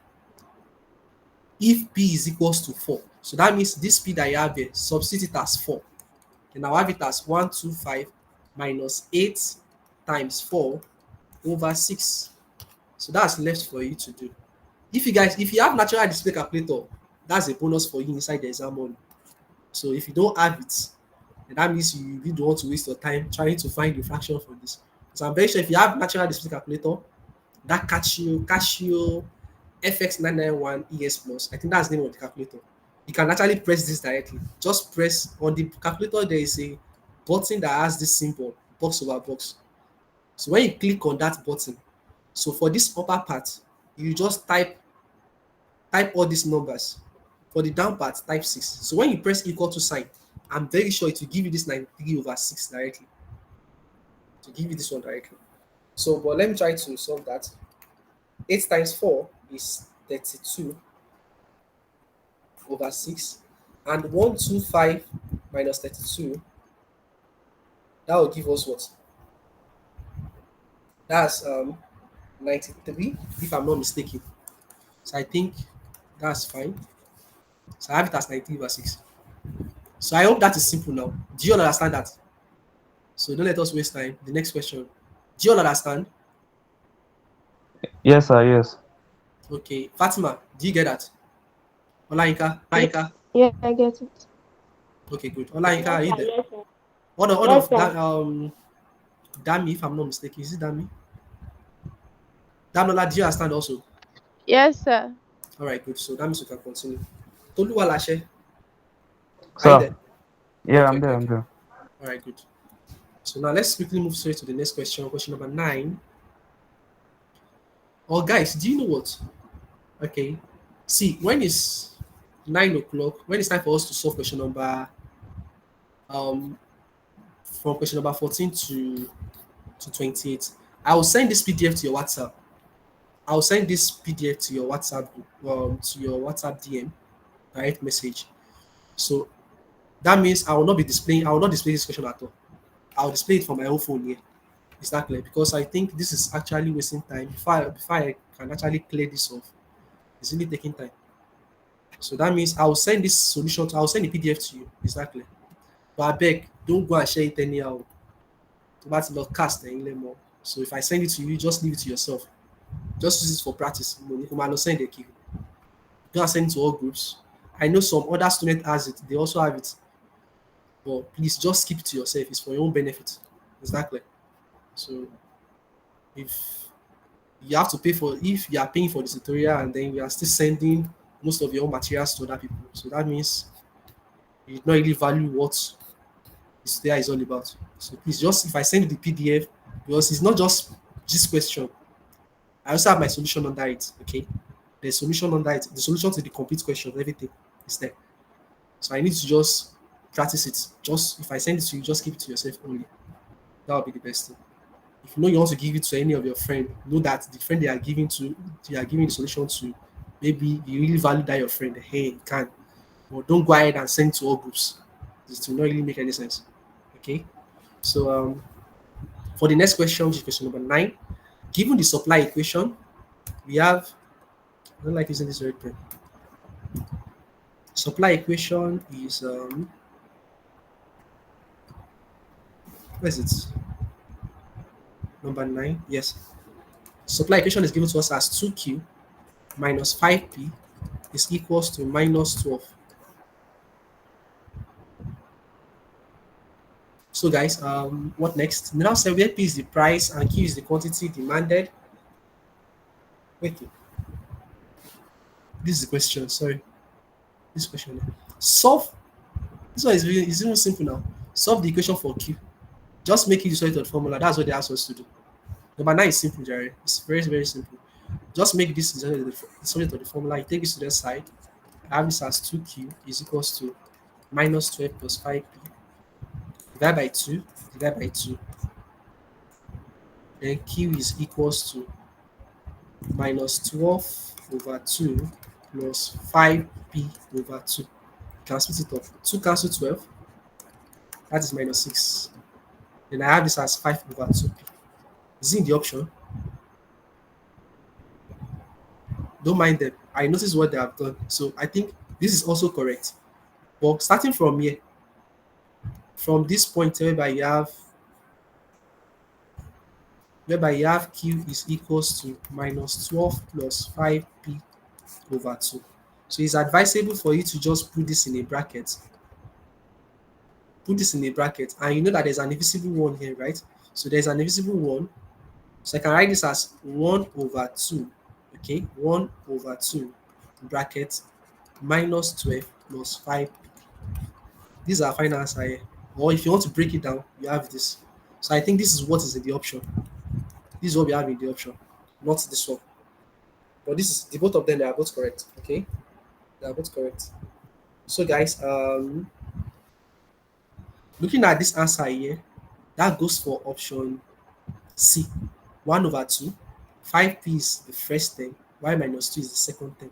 if p is equals to 4. So that means this p that you have here, substitute it as 4. And I'll have it as 125 minus 8 times 4 over 6. So that's left for you to do. If you have natural display calculator, that's a bonus for you inside the exam hall. So if you don't have it, and that means you really don't want to waste your time trying to find the fraction for this. So I'm very sure if you have natural display calculator, that Casio FX991 ES Plus, I think that's the name of the calculator. You can actually press this directly. Just press on the calculator, there is a button that has this symbol, box over box. So when you click on that button, so for this upper part, you just type all these numbers. For the down part, type 6. So when you press equal to sign, I'm very sure it will give you this 93 over 6 directly. To give you this one directly. So, but let me try to solve that. 8 times 4 is 32 over 6. And 125 minus 32, that will give us what? That's 93, if I'm not mistaken. So I think that's fine. So I have it as 93 over 6. So I hope that is simple now. Do you all understand that? So don't let us waste time. The next question. Do you all understand? Yes, sir. Yes. Okay. Fatima, do you get that? Olainka? Yeah, I get it. Okay, good. Olainka, are you there? Yes, sir. All Yes, of sir. that, Dami, if I'm not mistaken. Is it Dami? Danola, do you understand also? Yes, sir. All right, good. So that means we can continue. Toluwalashe, are you Sir. there? Yeah, Okay, I'm there. okay, I'm okay. there. All right, good. So now let's quickly move straight to the next question. Question number 9. Oh, guys, do you know what? Okay. See, when it's 9 o'clock, when it's time for us to solve question number um from question number 14 to 28, I will send this PDF to your WhatsApp. I'll send this PDF to your WhatsApp DM direct message. So that means I will not display this question at all. I'll display it from my own phone here. Is that clear? Because I think this is actually wasting time. Before I can actually clear this off, it's really taking time. So that means I'll send this solution I'll send the PDF to you. Is that clear? But I beg, don't go and share it anyhow. That's not cast anymore. So if I send it to you, just leave it to yourself. Just use it for practice. You can send the key. Don't send it to all groups. I know some other student has it, they also have it. But please just keep it to yourself. It's for your own benefit. Exactly. So if you have to pay for if you are paying for the tutorial and then you are still sending most of your own materials to other people. So that means you don't really value what this tutorial is all about. So please just if I send you the PDF, because it's not just this question. I also have my solution under it. Okay. The solution under it, the solution to the complete question, everything is there. So I need to just practice it. Just if I send it to you, just keep it to yourself only. That would be the best thing. If you know you want to give it to any of your friends, know that the friend you are giving the solution to, maybe you really value that your friend. Hey, you can, but don't go ahead and send to all groups. It will not really make any sense. Okay. So for the next question, which is question number 9, given the supply equation, we have. I don't like using this red pen. Supply equation is where is it? Number 9. Yes. Supply equation is given to us as 2q minus 5p is equals to minus 12. So guys, what next? Now say where p is the price and q is the quantity demanded. Wait, this is the question. Sorry, this question. Solve. This one is really even simple now. Solve the equation for q. Just make it the solid formula. That's what they ask us to do. Number 9 is simple, Jerry. It's very, very simple. Just make this the subject of the formula. You take this to the side. I have this as 2q is equals to minus 12 plus 5p. Divide by 2. Divide by 2. Then q is equals to minus 12 over 2 plus 5p over 2. You can split it up. 2 cancel 12. That is minus 6. Then I have this as 5 over 2p. Is it in the option? Don't mind them. I noticed what they have done. So I think this is also correct. But starting from here, from this point whereby you have q is equals to minus 12 plus 5p over 2. So it's advisable for you to just put this in a bracket. Put this in a bracket, and you know that there's an invisible one here, right? So there's an invisible one. So I can write this as 1 over 2. Okay, 1 over 2 bracket minus 12 plus 5. These are final answer here. Or if you want to break it down, you have this. So I think this is what is in the option. This is what we have in the option, not this one. But this is the both of them, they are both correct. Okay, they are both correct. So guys, looking at this answer here, that goes for option C. 1 over 2. 5p is the first thing. Y minus 2 is the second thing.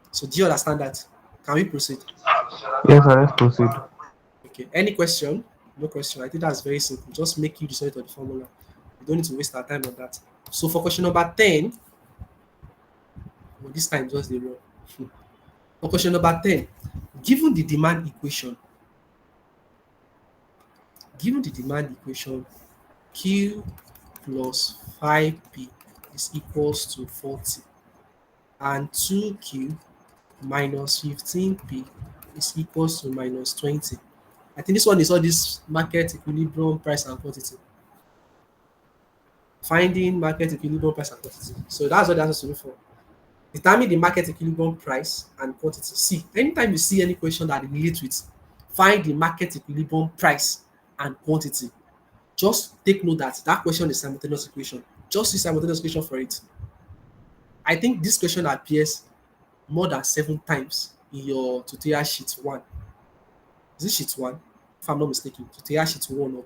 So do you understand that? Can we proceed? Yes, sir, let's proceed. Okay. Any question? No question. I think that's very simple. Just make you decide on the formula. You don't need to waste our time on that. So for question number 10, well, this time just the row. For question number 10, given the demand equation, Q plus 5p is equals to 40, and 2q minus 15p is equals to minus 20. I think this one is all this market equilibrium, price and quantity. Finding market equilibrium, price and quantity. So that's what that has to do for. Determine the market equilibrium, price and quantity. See, anytime you see any question that relates with find the market equilibrium, price and quantity, just take note that that question is simultaneous equation. Just use simultaneous equation for it. I think this question appears more than 7 times in your tutorial sheet 1. Is it sheet 1? If I'm not mistaken, tutorial sheet 1 or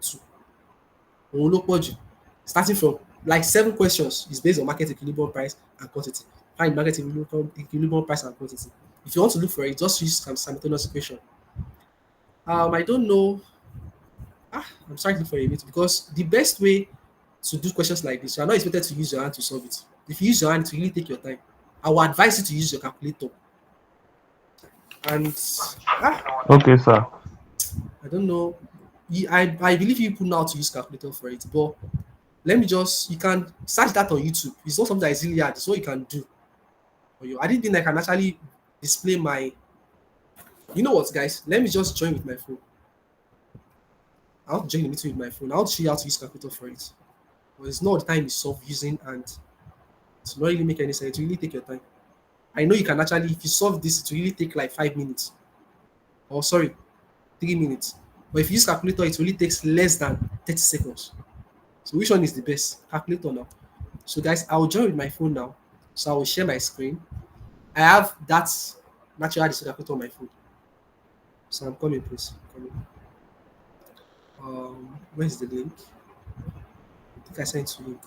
2. Starting from like 7 questions is based on market equilibrium, price and quantity. Find market equilibrium, price and quantity. If you want to look for it, just use simultaneous equation. I don't know. I'm starting for a bit because the best way to do questions like this, you are not expected to use your hand to solve it. If you use your hand, to really take your time. I will advise you to use your calculator. And Okay, sir. I don't know. I believe you know how to use calculator for it, but let me just, you can search that on YouTube. It's not something that is really hard. It's what you can do. I didn't think I can actually display my. You know what, guys? Let me just join with my phone. I'll join the meeting with my phone. I'll show you how to use calculator for it. But it's not all the time you solve using, and it's not really make any sense. It really take your time. I know you can actually, if you solve this, it will really take like 5 minutes. Or sorry, 3 minutes. But if you use calculator, it really takes less than 30 seconds. So which one is the best? Calculator now. So guys, I'll join with my phone now. So I will share my screen. I have that natural calculator on my phone. So I'm coming, please. Coming. Where's the link? I think I sent to link.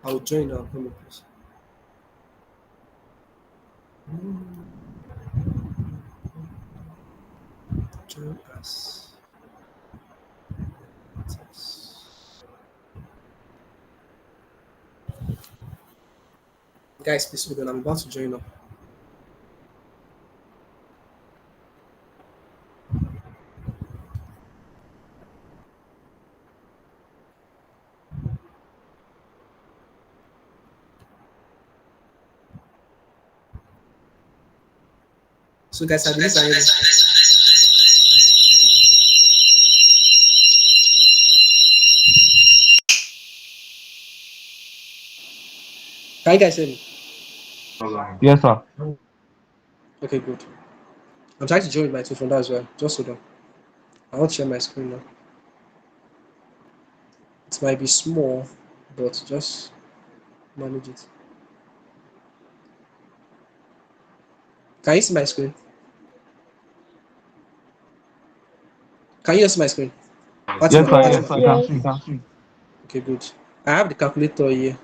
I'll join now. Coming, please. Join us. Guys, please hold on. I'm about to join now. So, guys, I believe I am. Can you guys hear me? Yes, sir. Okay, good. I'm trying to join my two phone as well. Just hold on. I want to share my screen now. It might be small, but just manage it. Can you see my screen? Can you see my screen? Yes, sir. Fatima? Yes, sir. I can see. Okay, good. I have the calculator here.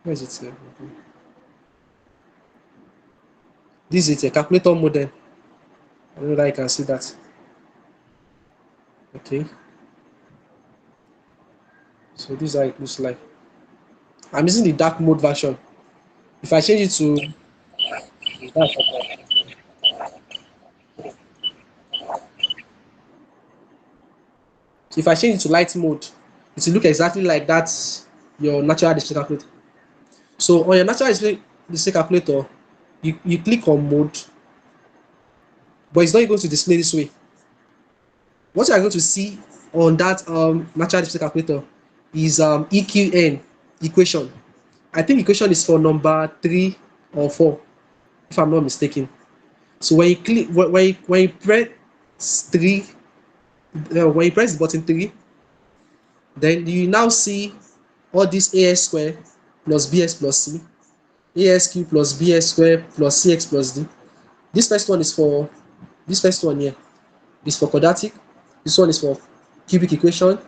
Where is it? Here? This is a calculator model. I don't know that you can see that. Okay. So this is how it looks like. I'm using the dark mode version. If I change it to if I change it to light mode, it will look exactly like that your natural display calculator. So on your natural display calculator, you click on mode, but it's not going to display this way. What you are going to see on that natural display calculator is EQN equation. I think equation is for number 3 or 4, if I'm not mistaken. So when you click, when you press 3, when you press button 3, then you now see all this AS square plus BS plus C, ASQ plus BS square plus CX plus D. This first one is for this first one here is for quadratic. This one is for cubic equation,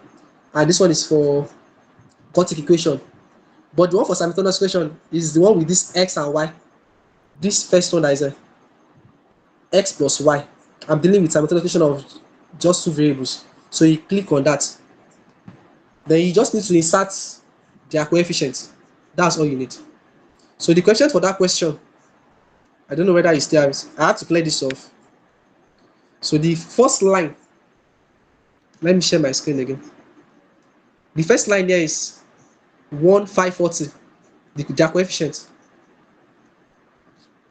and this one is for quadratic equation. But the one for simultaneous equation is the one with this x and y. This first one that is a x plus y. I'm dealing with simultaneous equation of just two variables. So you click on that. Then you just need to insert their coefficients. That's all you need. So the question for that question, I don't know whether you still have it. I have to clear this off. So the first line, let me share my screen again. The first line here is 1,540, their coefficient.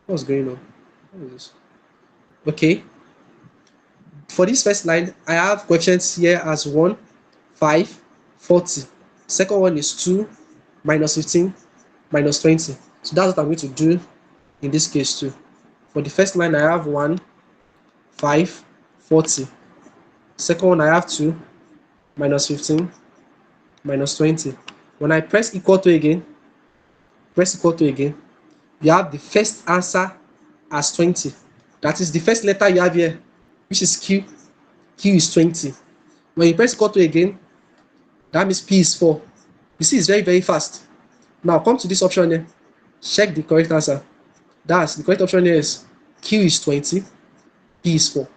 What's going on? What is this? Okay. For this first line, I have coefficients here as 1, 5, 40. Second one is 2, minus 15, minus 20. So that's what I'm going to do in this case too. For the first line, I have 1, 5, 40. Second one, I have 2, minus 15, minus 20. When I press equal to again, you have the first answer as 20. That is the first letter you have here, which is Q. Q is 20. When you press equal to again, that means P is 4. You see, it's very, very fast. Now come to this option here. Check the correct answer. That's the correct option here is Q is 20, P is 4.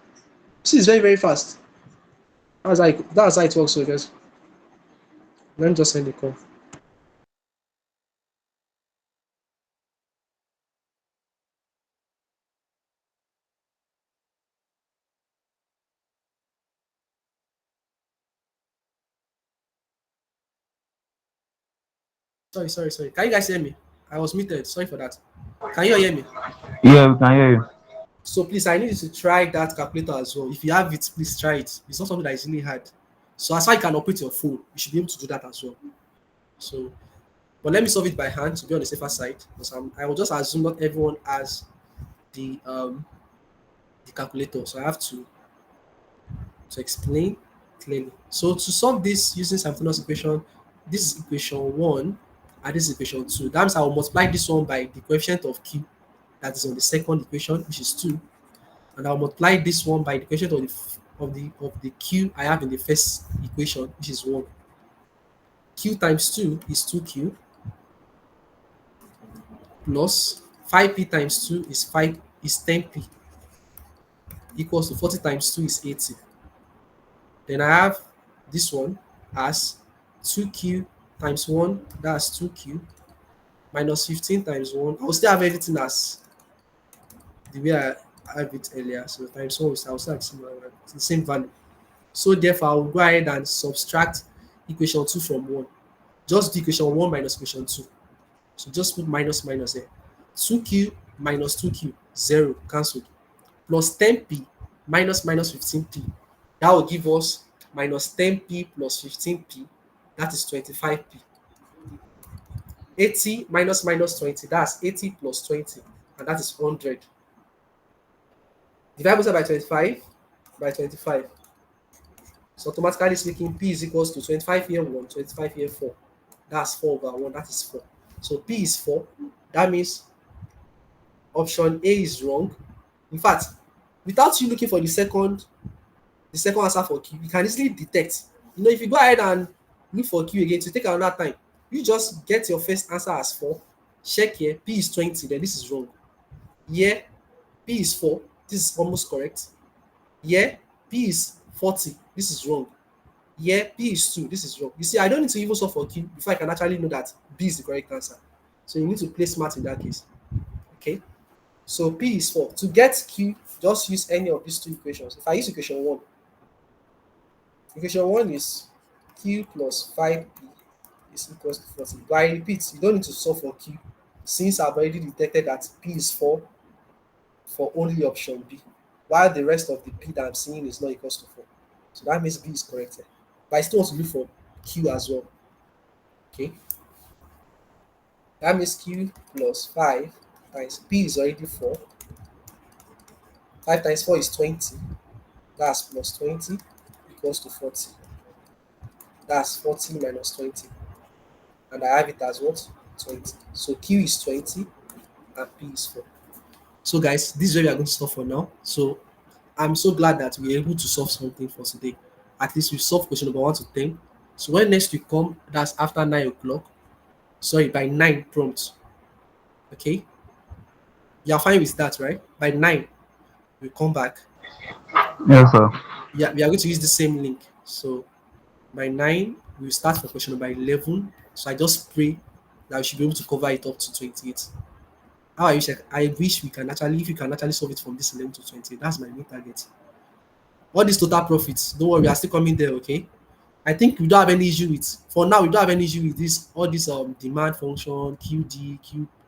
See, it's very, very fast. That's how it works, so guys. Let me just send the call. Sorry. Can you guys hear me? I was muted. Sorry for that. Can you hear me? Yeah, we can hear you. So please, I need you to try that calculator as well. If you have it, please try it. It's not something that is really hard. So as far as you can operate your phone, you should be able to do that as well. So, but let me solve it by hand to be on the safer side, because I will just assume not everyone has the calculator. So I have to explain clearly. So to solve this using simultaneous equation, this is equation 1 and this is equation 2. That means I will multiply this one by the coefficient of Q that is on the second equation, which is 2. And and I'll multiply this one by the quotient of the q I have in the first equation, which is 1. Q times 2 is 2q plus 5p times 2 is 10p equals to 40 times 2 is 80. Then I have this one as 2q times 1, that's 2q, minus 15 times 1. I'll still have everything as the way I have it earlier. So times 1, I'll still have the same value. So therefore, I'll go ahead and subtract equation 2 from 1. Just do equation 1 minus equation 2. So just put minus minus there. 2q minus 2q, 0, cancelled. Plus 10p minus minus 15p. That will give us minus 10p plus 15p. That is 25p. 80 minus minus 20, that's 80 plus 20, and that is 100. Divide both sides by 25. So automatically speaking, p is equals to 25 here 1, 25 here 4. That's 4 over 1, that is 4. So p is 4. That means option A is wrong. In fact, without you looking for the second answer for Q, you can easily detect. If you go ahead and look for Q again to take another time, you just get your first answer as 4. Check here, P is 20, then this is wrong. Here, P is 4, this is almost correct. Here, P is 40, this is wrong. Here, P is 2, this is wrong. You see, I don't need to even solve for Q before I can actually know that B is the correct answer. So you need to play smart in that case. Okay? So P is 4. To get Q, just use any of these two equations. If I use equation 1 is Q plus 5P is equals to 40. But I repeat, you don't need to solve for Q since I've already detected that P is 4 for only option B, while the rest of the P that I'm seeing is not equals to 4. So that means B is correct here. But I still want to look for Q as well. Okay. That means Q plus 5 times P is already 4. 5 times 4 is 20. That's plus 20 equals to 40. That's 40 minus 20. And I have it as what? 20. So Q is 20 and P is 4. So guys, this is where we are going to stop for now. So I'm so glad that we were able to solve something for today. At least we solved question number 1 to 10. So when next we come, that's after 9 o'clock. Sorry, by 9 prompt. Okay? You're fine with that, right? By 9, we'll come back. Yes, sir. Yeah, we are going to use the same link. So by 9, we'll start for question number 11. So I just pray that we should be able to cover it up to 28. How I wish we can actually, if we can actually solve it from this 11 to 28. That's my main target. All these total profits, don't worry, we are still coming there, okay? I think we don't have any issue with, for now, we don't have any issue with this, all this demand function, QD,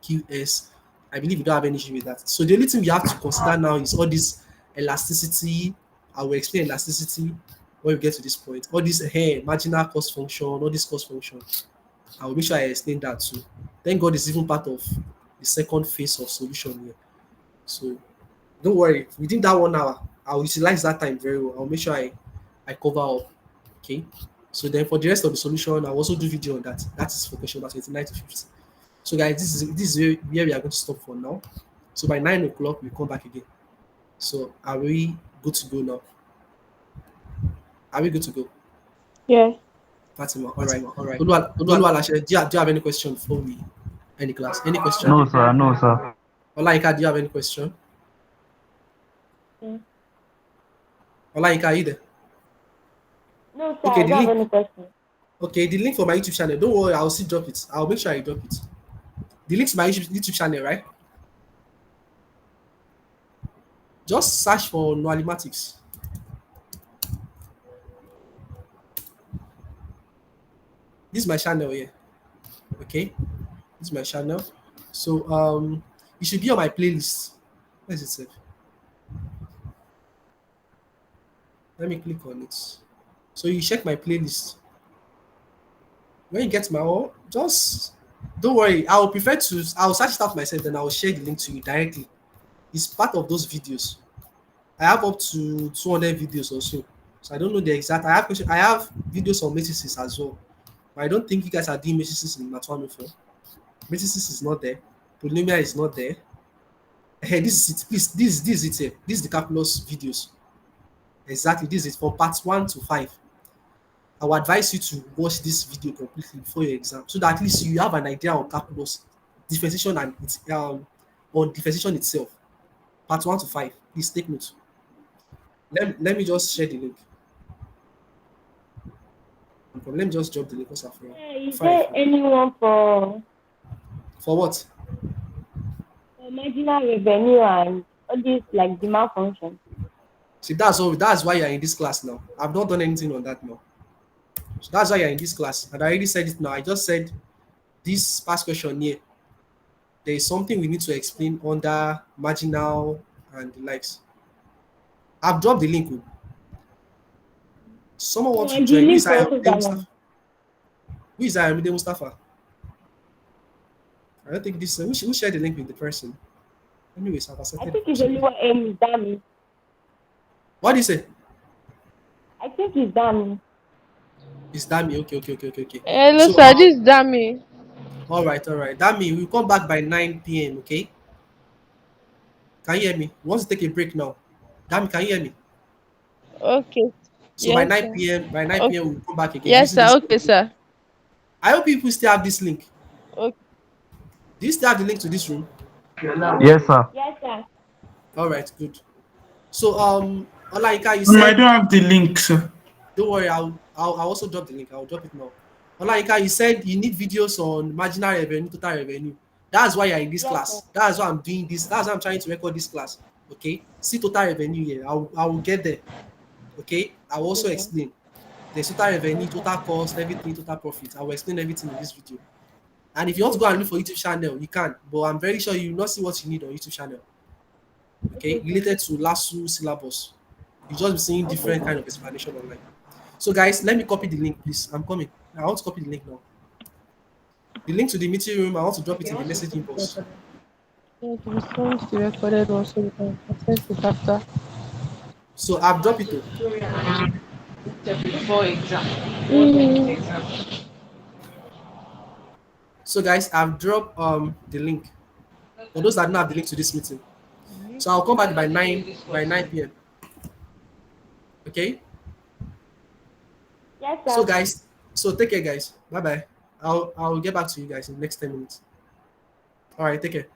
QS. I believe we don't have any issue with that. So the only thing we have to consider now is all this elasticity. I will explain elasticity when we get to this point. All this marginal cost function, all this cost function. I will make sure I explain that too. Thank God it's even part of the second phase of solution here. So don't worry, within that 1 hour, I'll utilize that time very well. I'll make sure I cover up. Okay. So then for the rest of the solution, I'll also do video on that. That is for question about 29 to 50. So guys, this is where we are going to stop for now. So by 9 o'clock, we'll come back again. So are we good to go now? Are we good to go? Yeah. Fatima, all right. Oluwalashe, do you have any question before we end the class? Any question? No, sir. No, sir. Olaika, do you have any question? Yeah. Olaika, are you there? No, sir, Okay, I the don't have link. any question. Okay, the link for my YouTube channel. Don't worry, I'll still drop it. I'll make sure I drop it. The link to my YouTube channel, right? Just search for Noalimatics. This is my channel here. Okay, this is my channel. So it should be on my playlist. Where is it safe? Let me click on it. So you check my playlist. When you get my own, just don't worry. I'll search it out myself, then I'll share the link to you directly. It's part of those videos. I have up to 200 videos or so. So I don't know the exact. I have videos on matrices as well. But I don't think you guys are doing matrices in Mat 104. Matrices is not there. Polynomial is not there. Hey, this is it. Please, this is it here. This is the calculus videos. Exactly. This is for parts 1 to 5. I would advise you to watch this video completely before your exam, so that at least you have an idea on calculus, differentiation, and on differentiation itself. Part 1 to 5. Please take note. Let me just share the link. Let me just drop the link also for Is there anyone for what? marginal revenue and all these like demand function? See, that's why you're in this class now. I've not done anything on that now. So that's why you're in this class. And I already said it now. I just said this past question here. There is something we need to explain under marginal and the likes. I've dropped the link. Someone wants to And the join. Who link is for also Ayomide that Mustafa? one. Who is Ayomide Mustafa? I don't think this. Who shared the link with the person? Anyways, I've I accepted. think it's only one is Dami. What do you say? I think it's Dami. It's Dami. Okay. Hello, So, sir. This is Dami. all right. Dami, we'll come back by 9 p.m. Okay? Can you hear me? We want to take a break now. Dami, can you hear me? Okay. So by Yes, 9 sir. p.m. Okay. We'll come back again Yes, using sir. this. Okay, sir. I hope people still have this link. Okay. Do you still have the link to this room? Yes, sir. Yes, sir. All right, good. So Olaika, you I said don't have the link, sir. don't worry, I'll also drop the link. I'll drop it now. Olaika, you said you need videos on marginal revenue, total revenue. That's why you're in this Yes, class. sir. That's why I'm doing this. That's why I'm trying to record this class. Okay. See total revenue here. I will get there. Okay. I will also Okay. explain. There's total revenue, total cost, everything, total profit. I will explain everything in this video. And if you want to go and look for YouTube channel, you can. But I'm very sure you will not see what you need on YouTube channel. Okay, related to LASU syllabus. You just be seeing different kind of explanation online. So guys, let me copy the link, please. I'm coming. I want to copy the link now. The link to the meeting room, I want to drop it in the message inbox. Yeah, to respond to the recorded one so we can access it after. So I've dropped it. So guys, I've dropped the link. For those that don't have the link to this meeting. So I'll come back by 9 p.m. Okay? Yes, sir. So guys, so take care guys. Bye bye. I'll get back to you guys in the next 10 minutes. All right, take care.